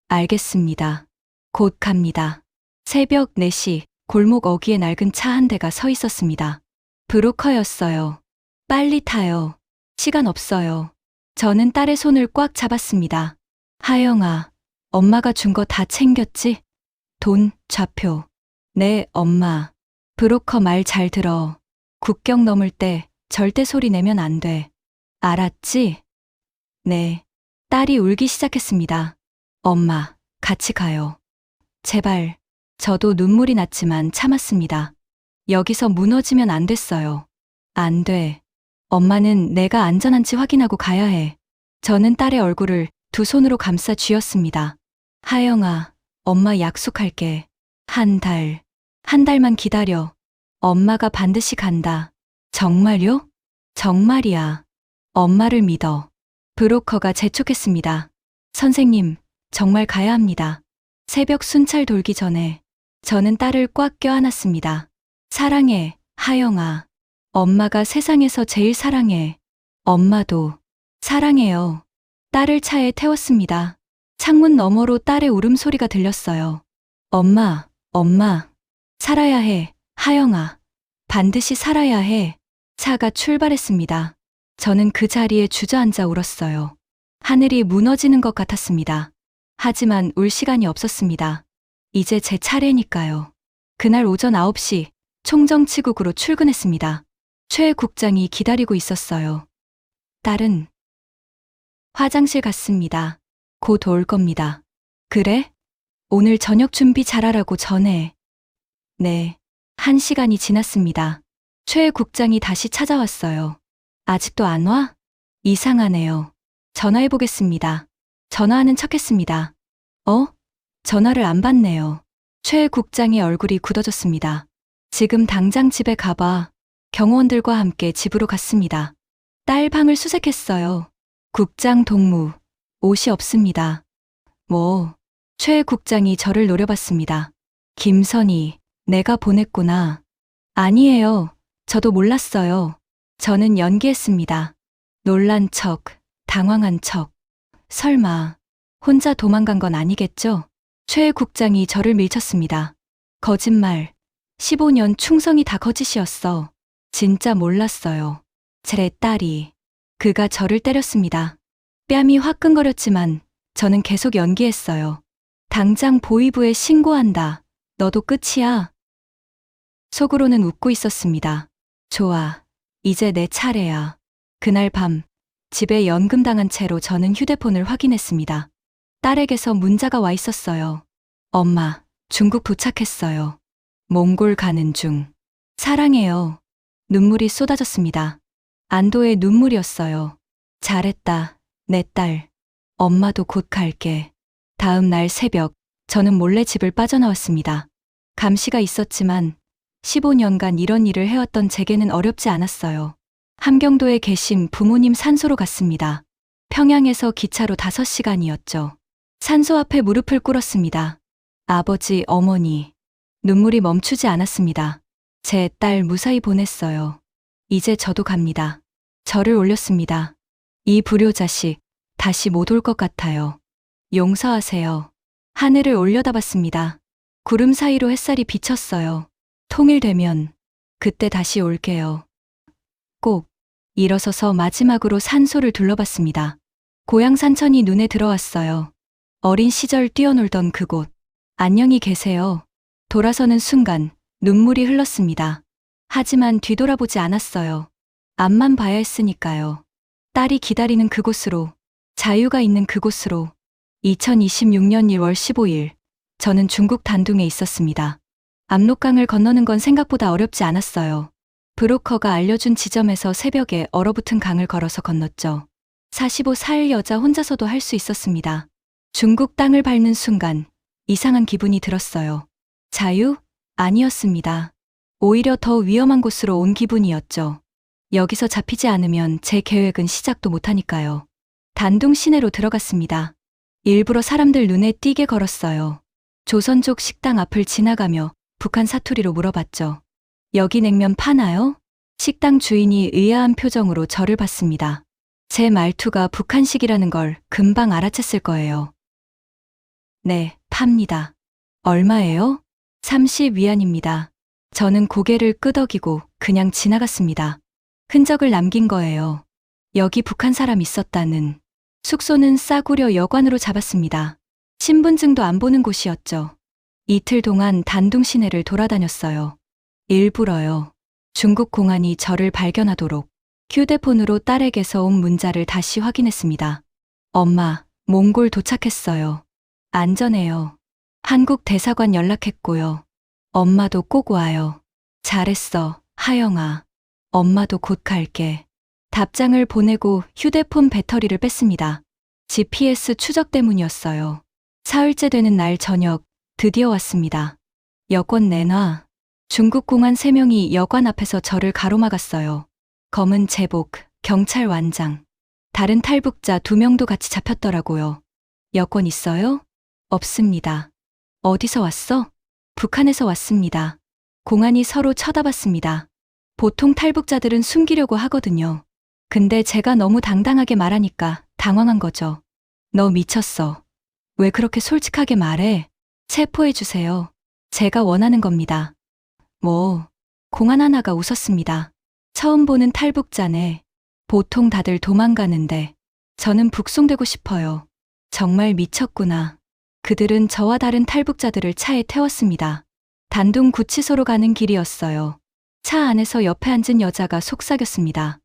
알겠습니다. 곧 갑니다. 새벽 4시 골목 어귀에 낡은 차 한 대가 서 있었습니다. 브로커였어요. 빨리 타요. 시간 없어요. 저는 딸의 손을 꽉 잡았습니다. 하영아, 엄마가 준 거 다 챙겼지? 돈, 좌표. 네, 엄마. 브로커 말 잘 들어. 국경 넘을 때 절대 소리 내면 안 돼. 알았지? 네. 딸이 울기 시작했습니다. 엄마, 같이 가요. 제발. 저도 눈물이 났지만 참았습니다. 여기서 무너지면 안 됐어요. 안 돼. 엄마는 내가 안전한지 확인하고 가야 해. 저는 딸의 얼굴을 2 손으로 감싸 쥐었습니다. 하영아, 엄마 약속할게. 한 달만 기다려. 엄마가 반드시 간다. 정말요? 정말이야. 엄마를 믿어. 브로커가 재촉했습니다. 선생님, 정말 가야 합니다. 새벽 순찰 돌기 전에 저는 딸을 꽉 껴안았습니다. 사랑해, 하영아. 엄마가 세상에서 제일 사랑해. 엄마도 사랑해요. 딸을 차에 태웠습니다. 창문 너머로 딸의 울음소리가 들렸어요. 엄마, 엄마. 살아야 해, 하영아. 반드시 살아야 해. 차가 출발했습니다. 저는 그 자리에 주저앉아 울었어요. 하늘이 무너지는 것 같았습니다. 하지만 울 시간이 없었습니다. 이제 제 차례니까요. 그날 오전 9시 총정치국으로 출근했습니다. 최 국장이 기다리고 있었어요. 딸은 화장실 갔습니다. 곧 올 겁니다. 그래? 오늘 저녁 준비 잘하라고 전해. 네. 1시간이 지났습니다. 최 국장이 다시 찾아왔어요. 아직도 안 와? 이상하네요. 전화해보겠습니다. 전화하는 척했습니다. 전화를 안 받네요. 최 국장의 얼굴이 굳어졌습니다. 지금 당장 집에 가봐. 경호원들과 함께 집으로 갔습니다. 딸 방을 수색했어요. 국장 동무, 옷이 없습니다. 최 국장이 저를 노려봤습니다. 김선희, 내가 보냈구나. 아니에요. 저도 몰랐어요. 저는 연기했습니다. 놀란 척, 당황한 척. 설마 혼자 도망간 건 아니겠죠? 최 국장이 저를 밀쳤습니다. 거짓말. 15년 충성이 다 거짓이었어. 진짜 몰랐어요. 제 딸이. 그가 저를 때렸습니다. 뺨이 화끈거렸지만 저는 계속 연기했어요. 당장 보위부에 신고한다. 너도 끝이야. 속으로는 웃고 있었습니다. 좋아. 이제 내 차례야. 그날 밤 집에 연금당한 채로 저는 휴대폰을 확인했습니다. 딸에게서 문자가 와 있었어요. 엄마, 중국 도착했어요. 몽골 가는 중. 사랑해요. 눈물이 쏟아졌습니다. 안도의 눈물이었어요. 잘했다, 내 딸. 엄마도 곧 갈게. 다음 날 새벽, 저는 몰래 집을 빠져나왔습니다. 감시가 있었지만 15년간 이런 일을 해왔던 제게는 어렵지 않았어요. 함경도에 계신 부모님 산소로 갔습니다. 평양에서 기차로 5시간이었죠. 산소 앞에 무릎을 꿇었습니다. 아버지, 어머니. 눈물이 멈추지 않았습니다. 제 딸 무사히 보냈어요. 이제 저도 갑니다. 절을 올렸습니다. 이 불효자식, 다시 못 올 것 같아요. 용서하세요. 하늘을 올려다봤습니다. 구름 사이로 햇살이 비쳤어요. 통일되면 그때 다시 올게요. 꼭. 일어서서 마지막으로 산소를 둘러봤습니다. 고향 산천이 눈에 들어왔어요. 어린 시절 뛰어놀던 그곳. 안녕히 계세요. 돌아서는 순간 눈물이 흘렀습니다. 하지만 뒤돌아보지 않았어요. 앞만 봐야 했으니까요. 딸이 기다리는 그곳으로, 자유가 있는 그곳으로. 2026년 1월 15일, 저는 중국 단둥에 있었습니다. 압록강을 건너는 건 생각보다 어렵지 않았어요. 브로커가 알려준 지점에서 새벽에 얼어붙은 강을 걸어서 건넜죠. 45살 여자 혼자서도 할 수 있었습니다. 중국 땅을 밟는 순간 이상한 기분이 들었어요. 자유? 아니었습니다. 오히려 더 위험한 곳으로 온 기분이었죠. 여기서 잡히지 않으면 제 계획은 시작도 못하니까요. 단둥 시내로 들어갔습니다. 일부러 사람들 눈에 띄게 걸었어요. 조선족 식당 앞을 지나가며 북한 사투리로 물어봤죠. 여기 냉면 파나요? 식당 주인이 의아한 표정으로 저를 봤습니다. 제 말투가 북한식이라는 걸 금방 알아챘을 거예요. 네, 팝니다. 얼마예요? 30위안입니다. 저는 고개를 끄덕이고 그냥 지나갔습니다. 흔적을 남긴 거예요. 여기 북한 사람 있었다는. 숙소는 싸구려 여관으로 잡았습니다. 신분증도 안 보는 곳이었죠. 이틀 동안 단둥 시내를 돌아다녔어요. 일부러요. 중국 공안이 저를 발견하도록. 휴대폰으로 딸에게서 온 문자를 다시 확인했습니다. 엄마, 몽골 도착했어요. 안전해요. 한국 대사관 연락했고요. 엄마도 꼭 와요. 잘했어, 하영아. 엄마도 곧 갈게. 답장을 보내고 휴대폰 배터리를 뺐습니다. GPS 추적 때문이었어요. 사흘째 되는 날 저녁, 드디어 왔습니다. 여권 내놔. 중국 공안 3명이 여관 앞에서 저를 가로막았어요. 검은 제복, 경찰 완장. 다른 탈북자 2명도 같이 잡혔더라고요. 여권 있어요? 없습니다. 어디서 왔어? 북한에서 왔습니다. 공안이 서로 쳐다봤습니다. 보통 탈북자들은 숨기려고 하거든요. 근데 제가 너무 당당하게 말하니까 당황한 거죠. 너 미쳤어. 왜 그렇게 솔직하게 말해? 체포해주세요. 제가 원하는 겁니다. 뭐, 공안 하나가 웃었습니다. 처음 보는 탈북자네. 보통 다들 도망가는데 저는 북송되고 싶어요. 정말 미쳤구나. 그들은 저와 다른 탈북자들을 차에 태웠습니다. 단둥 구치소로 가는 길이었어요. 차 안에서 옆에 앉은 여자가 속삭였습니다.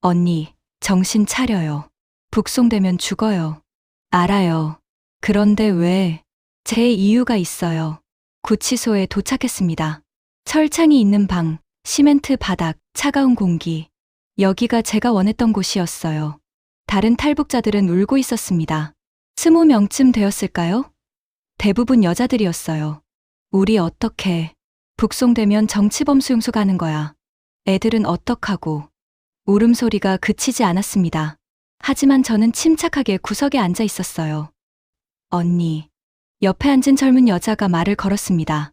언니, 정신 차려요. 북송되면 죽어요. 알아요. 그런데 왜? 제 이유가 있어요. 구치소에 도착했습니다. 철창이 있는 방, 시멘트 바닥, 차가운 공기. 여기가 제가 원했던 곳이었어요. 다른 탈북자들은 울고 있었습니다. 20명쯤 되었을까요? 대부분 여자들이었어요. 우리 어떡해. 북송되면 정치범수용소 가는 거야. 애들은 어떡하고. 울음소리가 그치지 않았습니다. 하지만 저는 침착하게 구석에 앉아 있었어요. 언니. 옆에 앉은 젊은 여자가 말을 걸었습니다.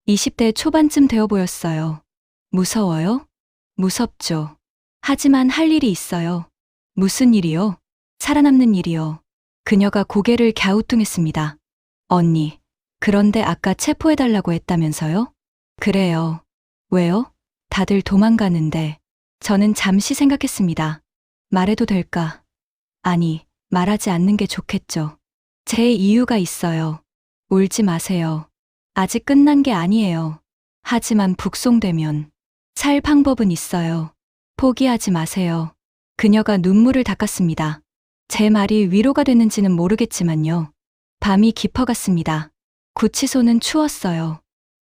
20대 초반쯤 되어 보였어요. 무서워요? 무섭죠. 하지만 할 일이 있어요. 무슨 일이요? 살아남는 일이요. 그녀가 고개를 갸우뚱했습니다. 언니, 그런데 아까 체포해달라고 했다면서요? 그래요. 왜요? 다들 도망가는데. 저는 잠시 생각했습니다. 말해도 될까? 아니, 말하지 않는 게 좋겠죠. 제 이유가 있어요. 울지 마세요. 아직 끝난 게 아니에요. 하지만 북송되면 살 방법은 있어요. 포기하지 마세요. 그녀가 눈물을 닦았습니다. 제 말이 위로가 됐는지는 모르겠지만요. 밤이 깊어갔습니다. 구치소는 추웠어요.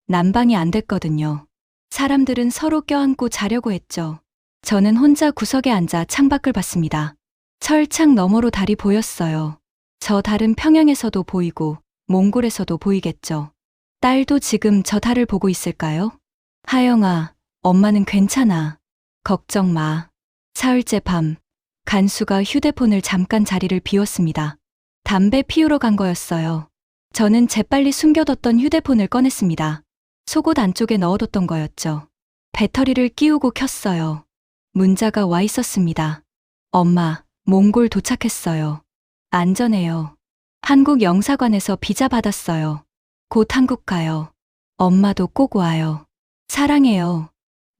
난방이 안 됐거든요. 사람들은 서로 껴안고 자려고 했죠. 저는 혼자 구석에 앉아 창밖을 봤습니다. 철창 너머로 달이 보였어요. 저 달은 평양에서도 보이고 몽골에서도 보이겠죠. 딸도 지금 저 달을 보고 있을까요? 하영아, 엄마는 괜찮아. 걱정 마. 사흘째 밤, 간수가 휴대폰을 잠깐 자리를 비웠습니다. 담배 피우러 간 거였어요. 저는 재빨리 숨겨뒀던 휴대폰을 꺼냈습니다. 속옷 안쪽에 넣어뒀던 거였죠. 배터리를 끼우고 켰어요. 문자가 와 있었습니다. 엄마, 몽골 도착했어요. 안전해요. 한국 영사관에서 비자 받았어요. 곧 한국 가요. 엄마도 꼭 와요. 사랑해요.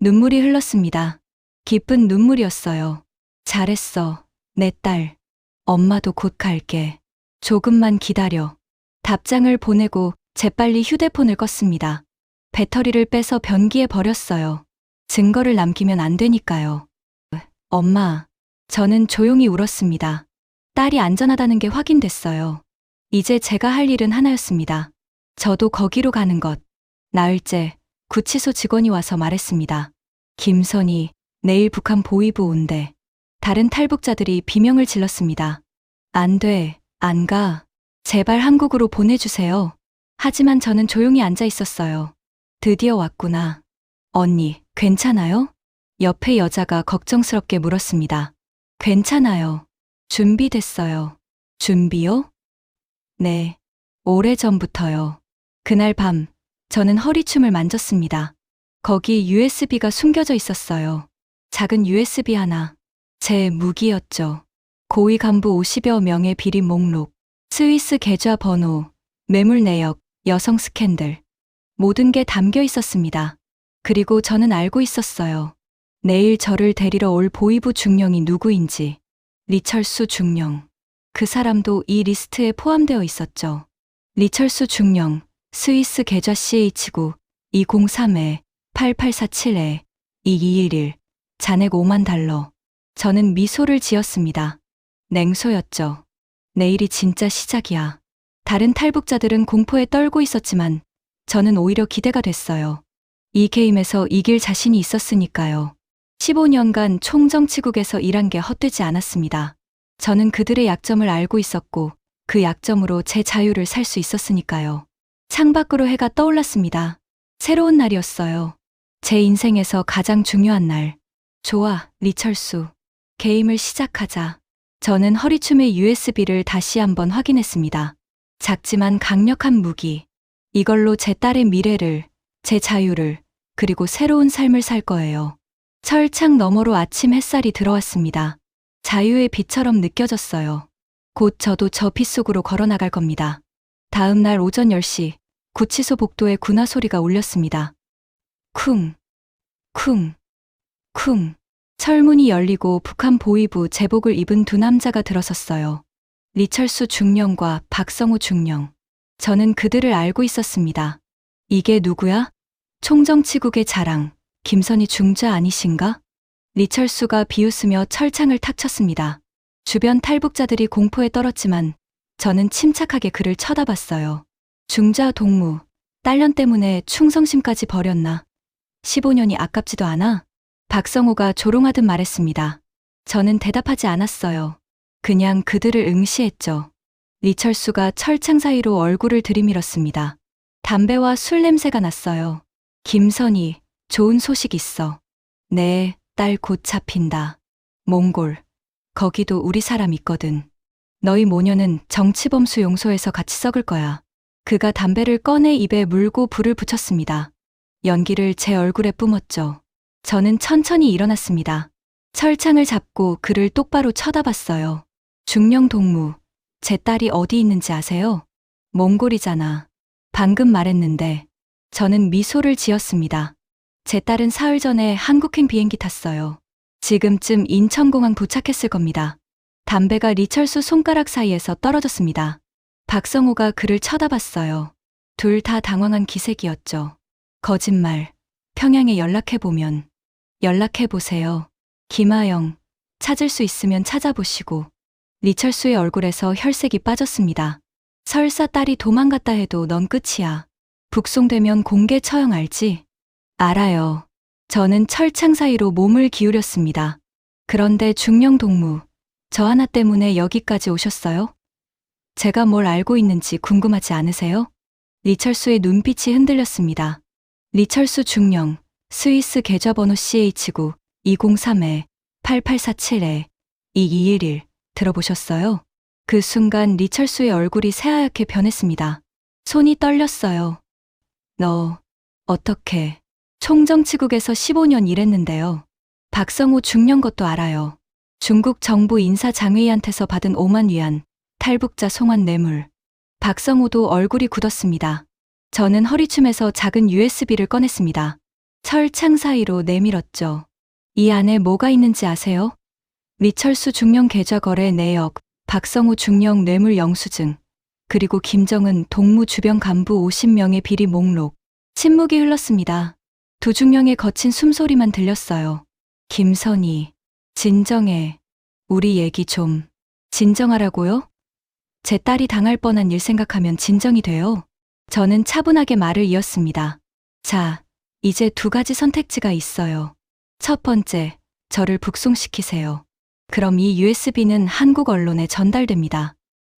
눈물이 흘렀습니다. 기쁜 눈물이었어요. 잘했어, 내 딸. 엄마도 곧 갈게. 조금만 기다려. 답장을 보내고 재빨리 휴대폰을 껐습니다. 배터리를 빼서 변기에 버렸어요. 증거를 남기면 안 되니까요. 엄마, 저는 조용히 울었습니다. 딸이 안전하다는 게 확인됐어요. 이제 제가 할 일은 하나였습니다. 저도 거기로 가는 것. 나흘째 구치소 직원이 와서 말했습니다. 김선희, 내일 북한 보위부 온대. 다른 탈북자들이 비명을 질렀습니다. 안 돼, 안 가. 제발 한국으로 보내주세요. 하지만 저는 조용히 앉아 있었어요. 드디어 왔구나. 언니, 괜찮아요? 옆에 여자가 걱정스럽게 물었습니다. 괜찮아요. 준비됐어요. 준비요? 네. 오래전부터요. 그날 밤, 저는 허리춤을 만졌습니다. 거기 USB가 숨겨져 있었어요. 작은 USB 하나. 제 무기였죠. 고위 간부 50여 명의 비리 목록, 스위스 계좌 번호, 매물 내역, 여성 스캔들. 모든 게 담겨 있었습니다. 그리고 저는 알고 있었어요. 내일 저를 데리러 올 보위부 중령이 누구인지. 리철수 중령. 그 사람도 이 리스트에 포함되어 있었죠. 리철수 중령, 스위스 계좌 CH9, 203-8847-2211, 잔액 5만 달러. 저는 미소를 지었습니다. 냉소였죠. 내일이 진짜 시작이야. 다른 탈북자들은 공포에 떨고 있었지만 저는 오히려 기대가 됐어요. 이 게임에서 이길 자신이 있었으니까요. 15년간 총정치국에서 일한 게 헛되지 않았습니다. 저는 그들의 약점을 알고 있었고 그 약점으로 제 자유를 살 수 있었으니까요. 창밖으로 해가 떠올랐습니다. 새로운 날이었어요. 제 인생에서 가장 중요한 날. 좋아, 리철수. 게임을 시작하자. 저는 허리춤의 USB를 다시 한번 확인했습니다. 작지만 강력한 무기. 이걸로 제 딸의 미래를, 제 자유를, 그리고 새로운 삶을 살 거예요. 철창 너머로 아침 햇살이 들어왔습니다. 자유의 빛처럼 느껴졌어요. 곧 저도 저 빛 속으로 걸어나갈 겁니다. 다음 날 오전 10시, 구치소 복도에 군화 소리가 울렸습니다. 쿵, 쿵, 쿵. 철문이 열리고 북한 보위부 제복을 입은 두 남자가 들어섰어요. 리철수 중령과 박성우 중령. 저는 그들을 알고 있었습니다. 이게 누구야? 총정치국의 자랑, 김선희 중좌 아니신가? 리철수가 비웃으며 철창을 탁 쳤습니다. 주변 탈북자들이 공포에 떨었지만 저는 침착하게 그를 쳐다봤어요. 중좌 동무, 딸년 때문에 충성심까지 버렸나? 15년이 아깝지도 않아? 박성호가 조롱하듯 말했습니다. 저는 대답하지 않았어요. 그냥 그들을 응시했죠. 리철수가 철창 사이로 얼굴을 들이밀었습니다. 담배와 술 냄새가 났어요. 김선희, 좋은 소식 있어. 네, 딸 곧 잡힌다. 몽골, 거기도 우리 사람 있거든. 너희 모녀는 정치범수 용소에서 같이 썩을 거야. 그가 담배를 꺼내 입에 물고 불을 붙였습니다. 연기를 제 얼굴에 뿜었죠. 저는 천천히 일어났습니다. 철창을 잡고 그를 똑바로 쳐다봤어요. 중령 동무, 제 딸이 어디 있는지 아세요? 몽골이잖아. 방금 말했는데. 저는 미소를 지었습니다. 제 딸은 사흘 전에 한국행 비행기 탔어요. 지금쯤 인천공항 도착했을 겁니다. 담배가 리철수 손가락 사이에서 떨어졌습니다. 박성호가 그를 쳐다봤어요. 둘 다 당황한 기색이었죠. 거짓말. 평양에 연락해보면. 연락해보세요. 김하영. 찾을 수 있으면 찾아보시고. 리철수의 얼굴에서 혈색이 빠졌습니다. 설사 딸이 도망갔다 해도 넌 끝이야. 북송되면 공개 처형 알지? 알아요. 저는 철창 사이로 몸을 기울였습니다. 그런데 중령 동무, 저 하나 때문에 여기까지 오셨어요? 제가 뭘 알고 있는지 궁금하지 않으세요? 리철수의 눈빛이 흔들렸습니다. 리철수 중령, 스위스 계좌번호 CH9, 203-8847-2211 들어보셨어요? 그 순간 리철수의 얼굴이 새하얗게 변했습니다. 손이 떨렸어요. 너, 어떻게, 총정치국에서 15년 일했는데요. 박성호 중령 것도 알아요. 중국 정부 인사장회의한테서 받은 5만 위안, 탈북자 송환 뇌물. 박성호도 얼굴이 굳었습니다. 저는 허리춤에서 작은 USB를 꺼냈습니다. 철창 사이로 내밀었죠. 이 안에 뭐가 있는지 아세요? 리철수 중령 계좌 거래 내역, 박성호 중령 뇌물 영수증, 그리고 김정은 동무 주변 간부 50명의 비리 목록. 침묵이 흘렀습니다. 두 중령의 거친 숨소리만 들렸어요. 김선희, 진정해. 우리 얘기 좀. 진정하라고요? 제 딸이 당할 뻔한 일 생각하면 진정이 돼요. 저는 차분하게 말을 이었습니다. 자, 이제 두 가지 선택지가 있어요. 첫 번째, 저를 북송시키세요. 그럼 이 USB는 한국 언론에 전달됩니다.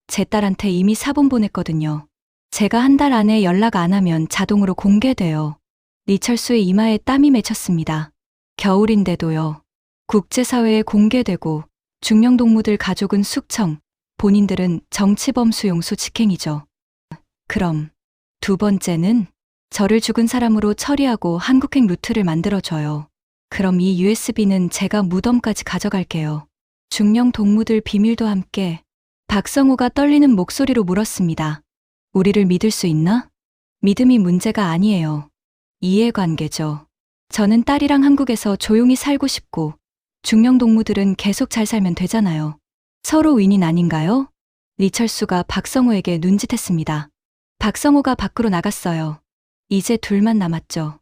제 딸한테 이미 사본 보냈거든요. 제가 한 달 안에 연락 안 하면 자동으로 공개돼요. 리철수의 이마에 땀이 맺혔습니다. 겨울인데도요. 국제사회에 공개되고 중령동무들 가족은 숙청, 본인들은 정치범 수용소 직행이죠. 그럼 두 번째는 저를 죽은 사람으로 처리하고 한국행 루트를 만들어줘요. 그럼 이 USB는 제가 무덤까지 가져갈게요. 중령 동무들 비밀도 함께. 박성호가 떨리는 목소리로 물었습니다. 우리를 믿을 수 있나? 믿음이 문제가 아니에요. 이해관계죠. 저는 딸이랑 한국에서 조용히 살고 싶고 중령 동무들은 계속 잘 살면 되잖아요. 서로 윈윈 아닌가요? 리철수가 박성호에게 눈짓했습니다. 박성호가 밖으로 나갔어요. 이제 둘만 남았죠.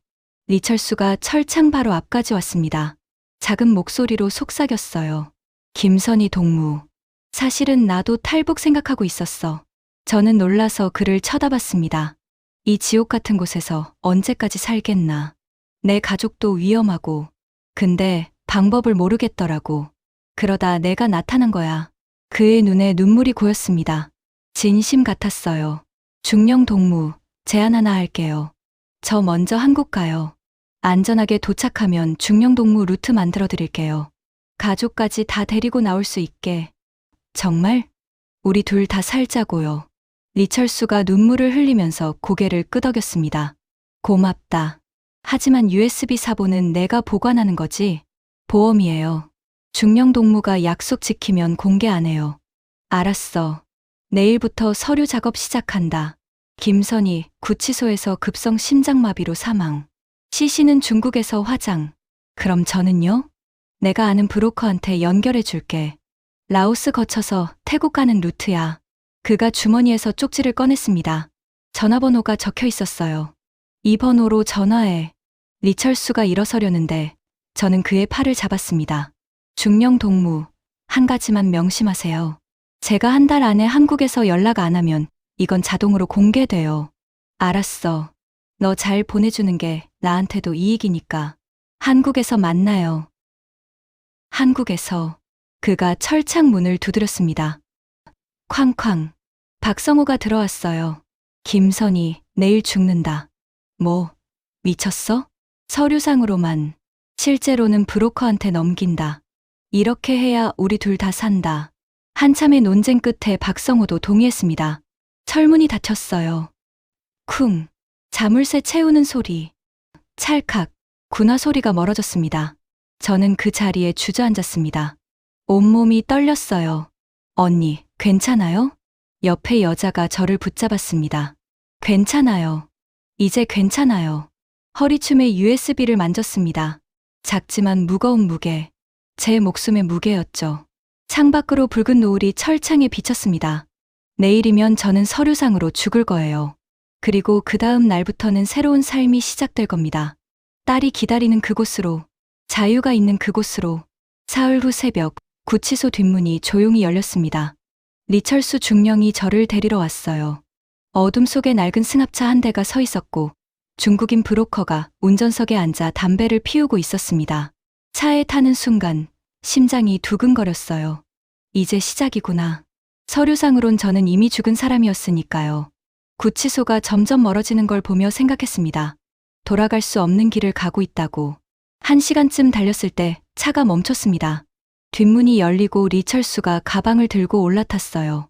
리철수가 철창 바로 앞까지 왔습니다. 작은 목소리로 속삭였어요. 김선희 동무. 사실은 나도 탈북 생각하고 있었어. 저는 놀라서 그를 쳐다봤습니다. 이 지옥 같은 곳에서 언제까지 살겠나. 내 가족도 위험하고. 근데 방법을 모르겠더라고. 그러다 내가 나타난 거야. 그의 눈에 눈물이 고였습니다. 진심 같았어요. 중령 동무, 제안 하나 할게요. 저 먼저 한국 가요. 안전하게 도착하면 중령 동무 루트 만들어 드릴게요. 가족까지 다 데리고 나올 수 있게. 정말? 우리 둘 다 살자고요. 리철수가 눈물을 흘리면서 고개를 끄덕였습니다. 고맙다. 하지만 USB 사본은 내가 보관하는 거지. 보험이에요. 중령 동무가 약속 지키면 공개 안 해요. 알았어. 내일부터 서류 작업 시작한다. 김선희, 구치소에서 급성 심장마비로 사망. 시신은 중국에서 화장. 그럼 저는요? 내가 아는 브로커한테 연결해 줄게. 라오스 거쳐서 태국 가는 루트야. 그가 주머니에서 쪽지를 꺼냈습니다. 전화번호가 적혀 있었어요. 이 번호로 전화해. 리철수가 일어서려는데 저는 그의 팔을 잡았습니다. 중령 동무, 한 가지만 명심하세요. 제가 한 달 안에 한국에서 연락 안 하면 이건 자동으로 공개돼요. 알았어. 너 잘 보내주는 게 나한테도 이익이니까. 한국에서 만나요. 한국에서. 그가 철창 문을 두드렸습니다. 쾅쾅. 박성호가 들어왔어요. 김선희, 내일 죽는다. 뭐, 미쳤어? 서류상으로만. 실제로는 브로커한테 넘긴다. 이렇게 해야 우리 둘 다 산다. 한참의 논쟁 끝에 박성호도 동의했습니다. 철문이 닫혔어요. 쿵. 자물쇠 채우는 소리. 찰칵. 군화 소리가 멀어졌습니다. 저는 그 자리에 주저앉았습니다. 온몸이 떨렸어요. 언니, 괜찮아요? 옆에 여자가 저를 붙잡았습니다. 괜찮아요. 이제 괜찮아요. 허리춤에 USB를 만졌습니다. 작지만 무거운 무게. 제 목숨의 무게였죠. 창밖으로 붉은 노을이 철창에 비쳤습니다. 내일이면 저는 서류상으로 죽을 거예요. 그리고 그 다음 날부터는 새로운 삶이 시작될 겁니다. 딸이 기다리는 그곳으로, 자유가 있는 그곳으로. 사흘 후 새벽, 구치소 뒷문이 조용히 열렸습니다. 리철수 중령이 저를 데리러 왔어요. 어둠 속에 낡은 승합차 한 대가 서 있었고 중국인 브로커가 운전석에 앉아 담배를 피우고 있었습니다. 차에 타는 순간 심장이 두근거렸어요. 이제 시작이구나. 서류상으론 저는 이미 죽은 사람이었으니까요. 구치소가 점점 멀어지는 걸 보며 생각했습니다. 돌아갈 수 없는 길을 가고 있다고. 1시간쯤 달렸을 때 차가 멈췄습니다. 뒷문이 열리고 리철수가 가방을 들고 올라탔어요.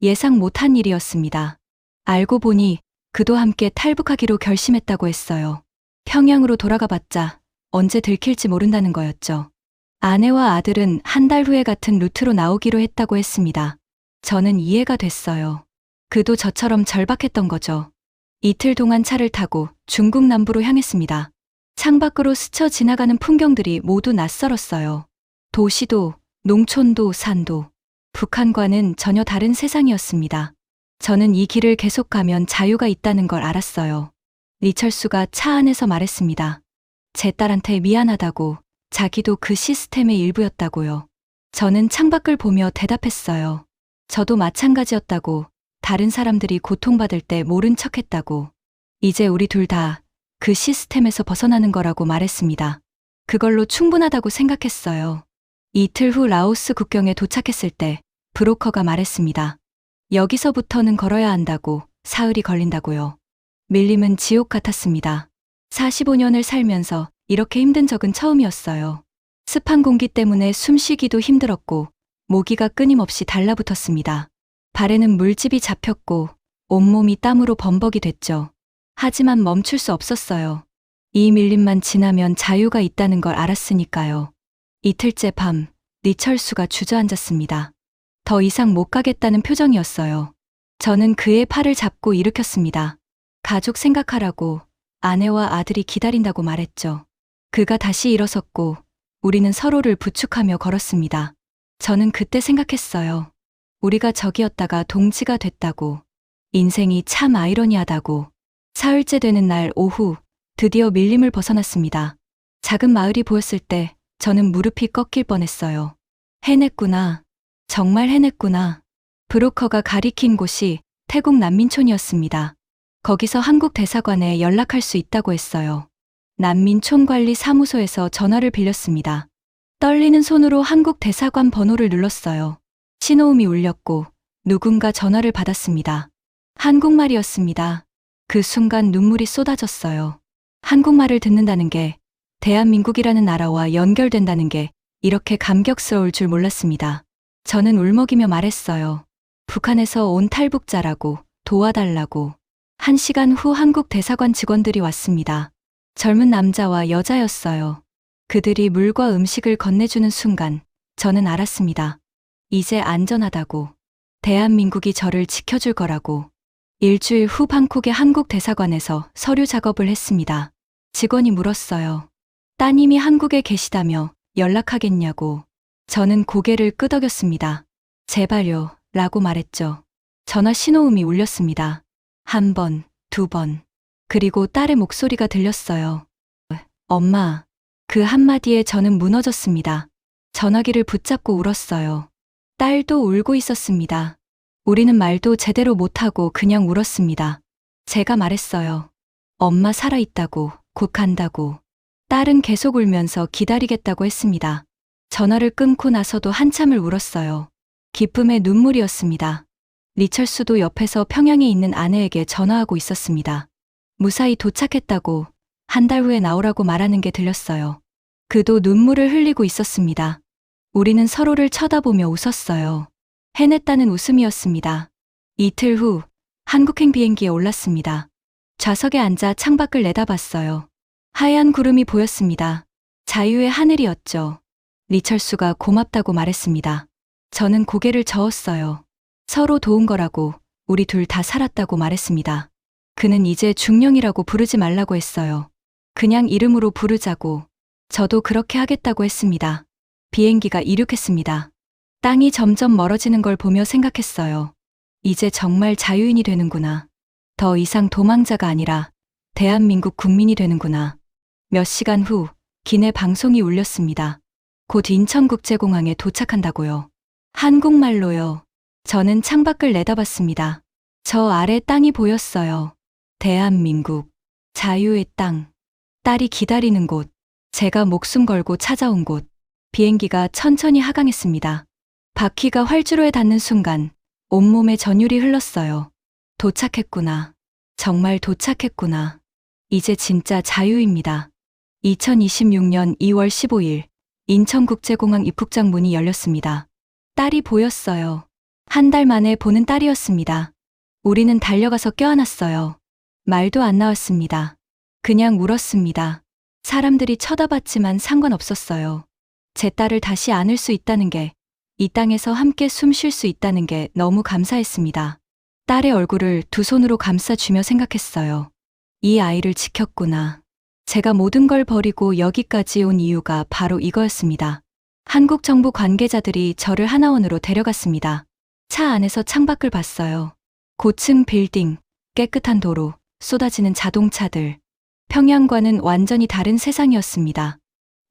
예상 못한 일이었습니다. 알고 보니 그도 함께 탈북하기로 결심했다고 했어요. 평양으로 돌아가 봤자 언제 들킬지 모른다는 거였죠. 아내와 아들은 한 달 후에 같은 루트로 나오기로 했다고 했습니다. 저는 이해가 됐어요. 그도 저처럼 절박했던 거죠. 이틀 동안 차를 타고 중국 남부로 향했습니다. 창밖으로 스쳐 지나가는 풍경들이 모두 낯설었어요. 도시도, 농촌도, 산도. 북한과는 전혀 다른 세상이었습니다. 저는 이 길을 계속 가면 자유가 있다는 걸 알았어요. 리철수가 차 안에서 말했습니다. 제 딸한테 미안하다고, 자기도 그 시스템의 일부였다고요. 저는 창밖을 보며 대답했어요. 저도 마찬가지였다고, 다른 사람들이 고통받을 때 모른 척했다고. 이제 우리 둘 다 그 시스템에서 벗어나는 거라고 말했습니다. 그걸로 충분하다고 생각했어요. 이틀 후 라오스 국경에 도착했을 때 브로커가 말했습니다. 여기서부터는 걸어야 한다고, 사흘이 걸린다고요. 밀림은 지옥 같았습니다. 45년을 살면서 이렇게 힘든 적은 처음이었어요. 습한 공기 때문에 숨쉬기도 힘들었고 모기가 끊임없이 달라붙었습니다. 발에는 물집이 잡혔고 온몸이 땀으로 범벅이 됐죠. 하지만 멈출 수 없었어요. 이 밀림만 지나면 자유가 있다는 걸 알았으니까요. 이틀째 밤, 리철수가 주저앉았습니다. 더 이상 못 가겠다는 표정이었어요. 저는 그의 팔을 잡고 일으켰습니다. 가족 생각하라고, 아내와 아들이 기다린다고 말했죠. 그가 다시 일어섰고 우리는 서로를 부축하며 걸었습니다. 저는 그때 생각했어요. 우리가 적이었다가 동지가 됐다고. 인생이 참 아이러니하다고. 사흘째 되는 날 오후 드디어 밀림을 벗어났습니다. 작은 마을이 보였을 때 저는 무릎이 꺾일 뻔했어요. 해냈구나. 정말 해냈구나. 브로커가 가리킨 곳이 태국 난민촌이었습니다. 거기서 한국 대사관에 연락할 수 있다고 했어요. 난민촌관리 사무소에서 전화를 빌렸습니다. 떨리는 손으로 한국 대사관 번호를 눌렀어요. 신호음이 울렸고 누군가 전화를 받았습니다. 한국말이었습니다. 그 순간 눈물이 쏟아졌어요. 한국말을 듣는다는 게, 대한민국이라는 나라와 연결된다는 게 이렇게 감격스러울 줄 몰랐습니다. 저는 울먹이며 말했어요. 북한에서 온 탈북자라고, 도와달라고. 1시간 후 한국 대사관 직원들이 왔습니다. 젊은 남자와 여자였어요. 그들이 물과 음식을 건네주는 순간 저는 알았습니다. 이제 안전하다고. 대한민국이 저를 지켜줄 거라고. 일주일 후 방콕의 한국 대사관에서 서류 작업을 했습니다. 직원이 물었어요. 따님이 한국에 계시다며 연락하겠냐고. 저는 고개를 끄덕였습니다. 제발요, 라고 말했죠. 전화 신호음이 울렸습니다. 1번, 2번. 그리고 딸의 목소리가 들렸어요. 엄마. 그 한마디에 저는 무너졌습니다. 전화기를 붙잡고 울었어요. 딸도 울고 있었습니다. 우리는 말도 제대로 못하고 그냥 울었습니다. 제가 말했어요. 엄마 살아있다고, 곧 간다고. 딸은 계속 울면서 기다리겠다고 했습니다. 전화를 끊고 나서도 한참을 울었어요. 기쁨의 눈물이었습니다. 리철수도 옆에서 평양에 있는 아내에게 전화하고 있었습니다. 무사히 도착했다고, 한 달 후에 나오라고 말하는 게 들렸어요. 그도 눈물을 흘리고 있었습니다. 우리는 서로를 쳐다보며 웃었어요. 해냈다는 웃음이었습니다. 이틀 후 한국행 비행기에 올랐습니다. 좌석에 앉아 창밖을 내다봤어요. 하얀 구름이 보였습니다. 자유의 하늘이었죠. 리철수가 고맙다고 말했습니다. 저는 고개를 저었어요. 서로 도운 거라고, 우리 둘 다 살았다고 말했습니다. 그는 이제 중령이라고 부르지 말라고 했어요. 그냥 이름으로 부르자고. 저도 그렇게 하겠다고 했습니다. 비행기가 이륙했습니다. 땅이 점점 멀어지는 걸 보며 생각했어요. 이제 정말 자유인이 되는구나. 더 이상 도망자가 아니라 대한민국 국민이 되는구나. 몇 시간 후 기내 방송이 울렸습니다. 곧 인천국제공항에 도착한다고요. 한국말로요. 저는 창밖을 내다봤습니다. 저 아래 땅이 보였어요. 대한민국, 자유의 땅, 딸이 기다리는 곳, 제가 목숨 걸고 찾아온 곳. 비행기가 천천히 하강했습니다. 바퀴가 활주로에 닿는 순간 온몸에 전율이 흘렀어요. 도착했구나. 정말 도착했구나. 이제 진짜 자유입니다. 2026년 2월 15일 인천국제공항 입국장 문이 열렸습니다. 딸이 보였어요. 한 달 만에 보는 딸이었습니다. 우리는 달려가서 껴안았어요. 말도 안 나왔습니다. 그냥 울었습니다. 사람들이 쳐다봤지만 상관없었어요. 제 딸을 다시 안을 수 있다는 게, 이 땅에서 함께 숨 쉴 수 있다는 게 너무 감사했습니다. 딸의 얼굴을 두 손으로 감싸쥐며 생각했어요. 이 아이를 지켰구나. 제가 모든 걸 버리고 여기까지 온 이유가 바로 이거였습니다. 한국 정부 관계자들이 저를 하나원으로 데려갔습니다. 차 안에서 창밖을 봤어요. 고층 빌딩, 깨끗한 도로, 쏟아지는 자동차들. 평양과는 완전히 다른 세상이었습니다.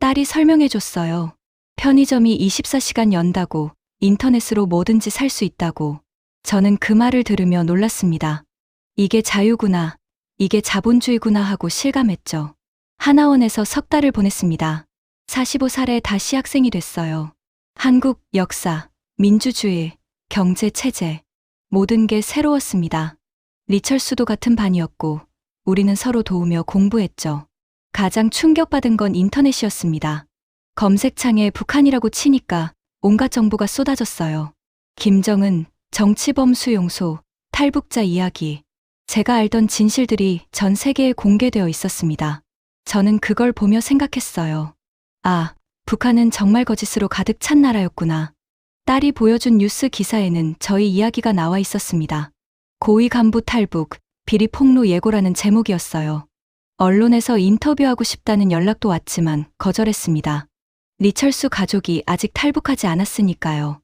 딸이 설명해줬어요. 편의점이 24시간 연다고, 인터넷으로 뭐든지 살 수 있다고. 저는 그 말을 들으며 놀랐습니다. 이게 자유구나, 이게 자본주의구나 하고 실감했죠. 하나원에서 석 달을 보냈습니다. 45살에 다시 학생이 됐어요. 한국 역사, 민주주의, 경제 체제, 모든 게 새로웠습니다. 리철수도 같은 반이었고, 우리는 서로 도우며 공부했죠. 가장 충격받은 건 인터넷이었습니다. 검색창에 북한이라고 치니까 온갖 정보가 쏟아졌어요. 김정은, 정치범 수용소, 탈북자 이야기. 제가 알던 진실들이 전 세계에 공개되어 있었습니다. 저는 그걸 보며 생각했어요. 아, 북한은 정말 거짓으로 가득 찬 나라였구나. 딸이 보여준 뉴스 기사에는 저희 이야기가 나와 있었습니다. 고위 간부 탈북, 비리 폭로 예고라는 제목이었어요. 언론에서 인터뷰하고 싶다는 연락도 왔지만 거절했습니다. 리철수 가족이 아직 탈북하지 않았으니까요.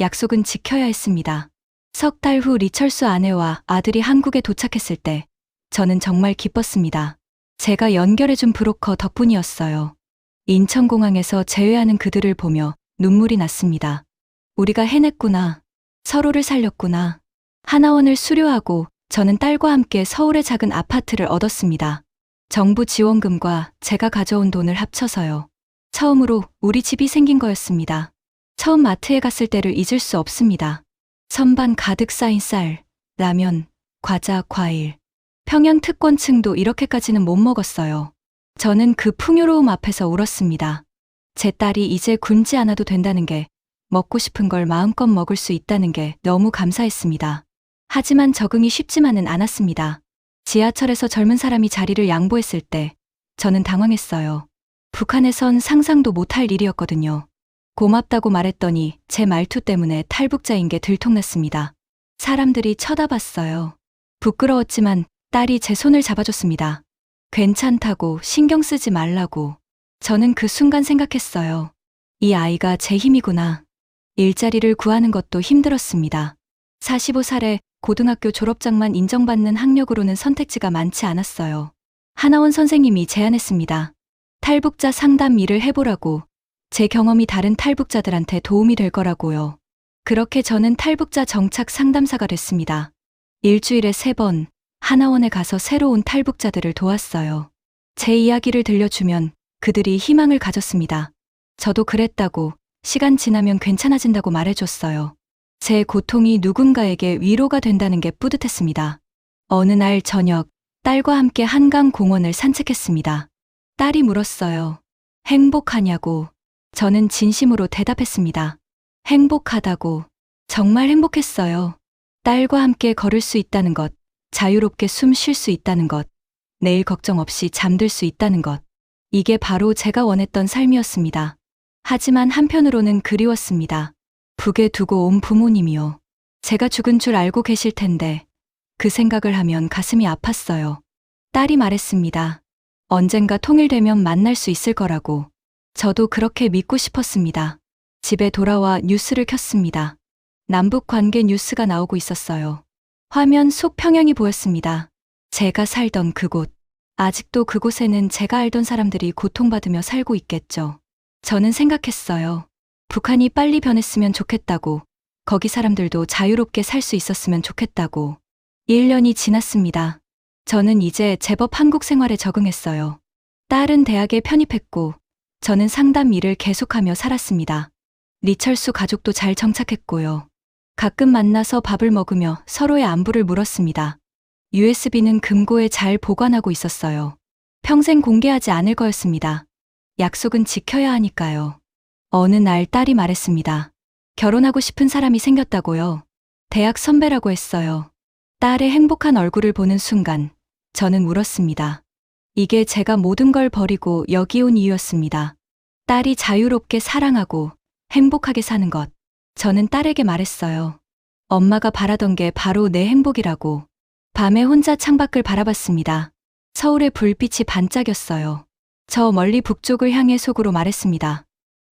약속은 지켜야 했습니다. 석 달 후 리철수 아내와 아들이 한국에 도착했을 때 저는 정말 기뻤습니다. 제가 연결해준 브로커 덕분이었어요. 인천공항에서 제외하는 그들을 보며 눈물이 났습니다. 우리가 해냈구나. 서로를 살렸구나. 하나원을 수료하고 저는 딸과 함께 서울의 작은 아파트를 얻었습니다. 정부 지원금과 제가 가져온 돈을 합쳐서요. 처음으로 우리 집이 생긴 거였습니다. 처음 마트에 갔을 때를 잊을 수 없습니다. 선반 가득 쌓인 쌀, 라면, 과자, 과일. 평양 특권층도 이렇게까지는 못 먹었어요. 저는 그 풍요로움 앞에서 울었습니다. 제 딸이 이제 굶지 않아도 된다는 게, 먹고 싶은 걸 마음껏 먹을 수 있다는 게 너무 감사했습니다. 하지만 적응이 쉽지만은 않았습니다. 지하철에서 젊은 사람이 자리를 양보했을 때 저는 당황했어요. 북한에선 상상도 못할 일이었거든요. 고맙다고 말했더니 제 말투 때문에 탈북자인 게 들통났습니다. 사람들이 쳐다봤어요. 부끄러웠지만 딸이 제 손을 잡아줬습니다. 괜찮다고, 신경 쓰지 말라고. 저는 그 순간 생각했어요. 이 아이가 제 힘이구나. 일자리를 구하는 것도 힘들었습니다. 45살에 고등학교 졸업장만 인정받는 학력으로는 선택지가 많지 않았어요. 하나원 선생님이 제안했습니다. 탈북자 상담 일을 해보라고. 제 경험이 다른 탈북자들한테 도움이 될 거라고요. 그렇게 저는 탈북자 정착 상담사가 됐습니다. 일주일에 3번 하나원에 가서 새로운 탈북자들을 도왔어요. 제 이야기를 들려주면 그들이 희망을 가졌습니다. 저도 그랬다고, 시간 지나면 괜찮아진다고 말해줬어요. 제 고통이 누군가에게 위로가 된다는 게 뿌듯했습니다. 어느 날 저녁, 딸과 함께 한강 공원을 산책했습니다. 딸이 물었어요. 행복하냐고. 저는 진심으로 대답했습니다. 행복하다고. 정말 행복했어요. 딸과 함께 걸을 수 있다는 것, 자유롭게 숨 쉴 수 있다는 것, 내일 걱정 없이 잠들 수 있다는 것. 이게 바로 제가 원했던 삶이었습니다. 하지만 한편으로는 그리웠습니다. 북에 두고 온 부모님이요. 제가 죽은 줄 알고 계실 텐데 그 생각을 하면 가슴이 아팠어요. 딸이 말했습니다. 언젠가 통일되면 만날 수 있을 거라고. 저도 그렇게 믿고 싶었습니다. 집에 돌아와 뉴스를 켰습니다. 남북 관계 뉴스가 나오고 있었어요. 화면 속 평양이 보였습니다. 제가 살던 그곳. 아직도 그곳에는 제가 알던 사람들이 고통받으며 살고 있겠죠. 저는 생각했어요. 북한이 빨리 변했으면 좋겠다고. 거기 사람들도 자유롭게 살 수 있었으면 좋겠다고. 1년이 지났습니다. 저는 이제 제법 한국 생활에 적응했어요. 딸은 대학에 편입했고 저는 상담 일을 계속하며 살았습니다. 리철수 가족도 잘 정착했고요. 가끔 만나서 밥을 먹으며 서로의 안부를 물었습니다. USB는 금고에 잘 보관하고 있었어요. 평생 공개하지 않을 거였습니다. 약속은 지켜야 하니까요. 어느 날 딸이 말했습니다. 결혼하고 싶은 사람이 생겼다고요. 대학 선배라고 했어요. 딸의 행복한 얼굴을 보는 순간 저는 울었습니다. 이게 제가 모든 걸 버리고 여기 온 이유였습니다. 딸이 자유롭게 사랑하고 행복하게 사는 것. 저는 딸에게 말했어요. 엄마가 바라던 게 바로 내 행복이라고. 밤에 혼자 창밖을 바라봤습니다. 서울의 불빛이 반짝였어요. 저 멀리 북쪽을 향해 속으로 말했습니다.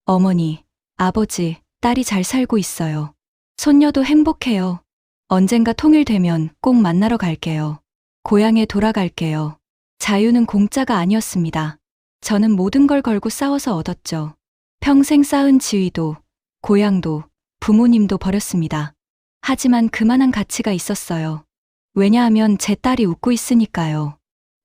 어머니, 아버지, 딸이 잘 살고 있어요. 손녀도 행복해요. 언젠가 통일되면 꼭 만나러 갈게요. 고향에 돌아갈게요. 자유는 공짜가 아니었습니다. 저는 모든 걸 걸고 싸워서 얻었죠. 평생 쌓은 지위도, 고향도, 부모님도 버렸습니다. 하지만 그만한 가치가 있었어요. 왜냐하면 제 딸이 웃고 있으니까요.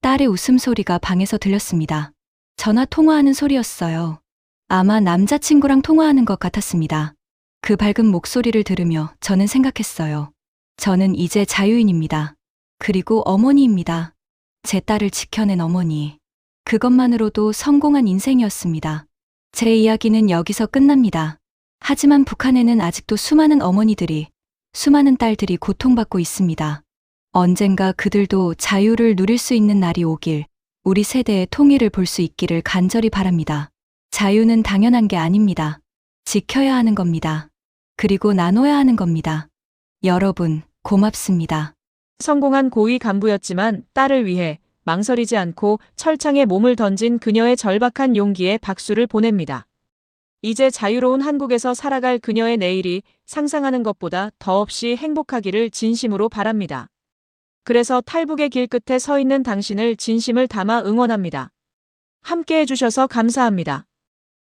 딸의 웃음소리가 방에서 들렸습니다. 전화 통화하는 소리였어요. 아마 남자친구랑 통화하는 것 같았습니다. 그 밝은 목소리를 들으며 저는 생각했어요. 저는 이제 자유인입니다. 그리고 어머니입니다. 제 딸을 지켜낸 어머니. 그것만으로도 성공한 인생이었습니다. 제 이야기는 여기서 끝납니다. 하지만 북한에는 아직도 수많은 어머니들이, 수많은 딸들이 고통받고 있습니다. 언젠가 그들도 자유를 누릴 수 있는 날이 오길, 우리 세대의 통일을 볼 수 있기를 간절히 바랍니다. 자유는 당연한 게 아닙니다. 지켜야 하는 겁니다. 그리고 나눠야 하는 겁니다. 여러분, 고맙습니다. 성공한 고위 간부였지만 딸을 위해 망설이지 않고 철창에 몸을 던진 그녀의 절박한 용기에 박수를 보냅니다. 이제 자유로운 한국에서 살아갈 그녀의 내일이 상상하는 것보다 더없이 행복하기를 진심으로 바랍니다. 그래서 탈북의 길 끝에 서 있는 당신을 진심을 담아 응원합니다. 함께 해주셔서 감사합니다.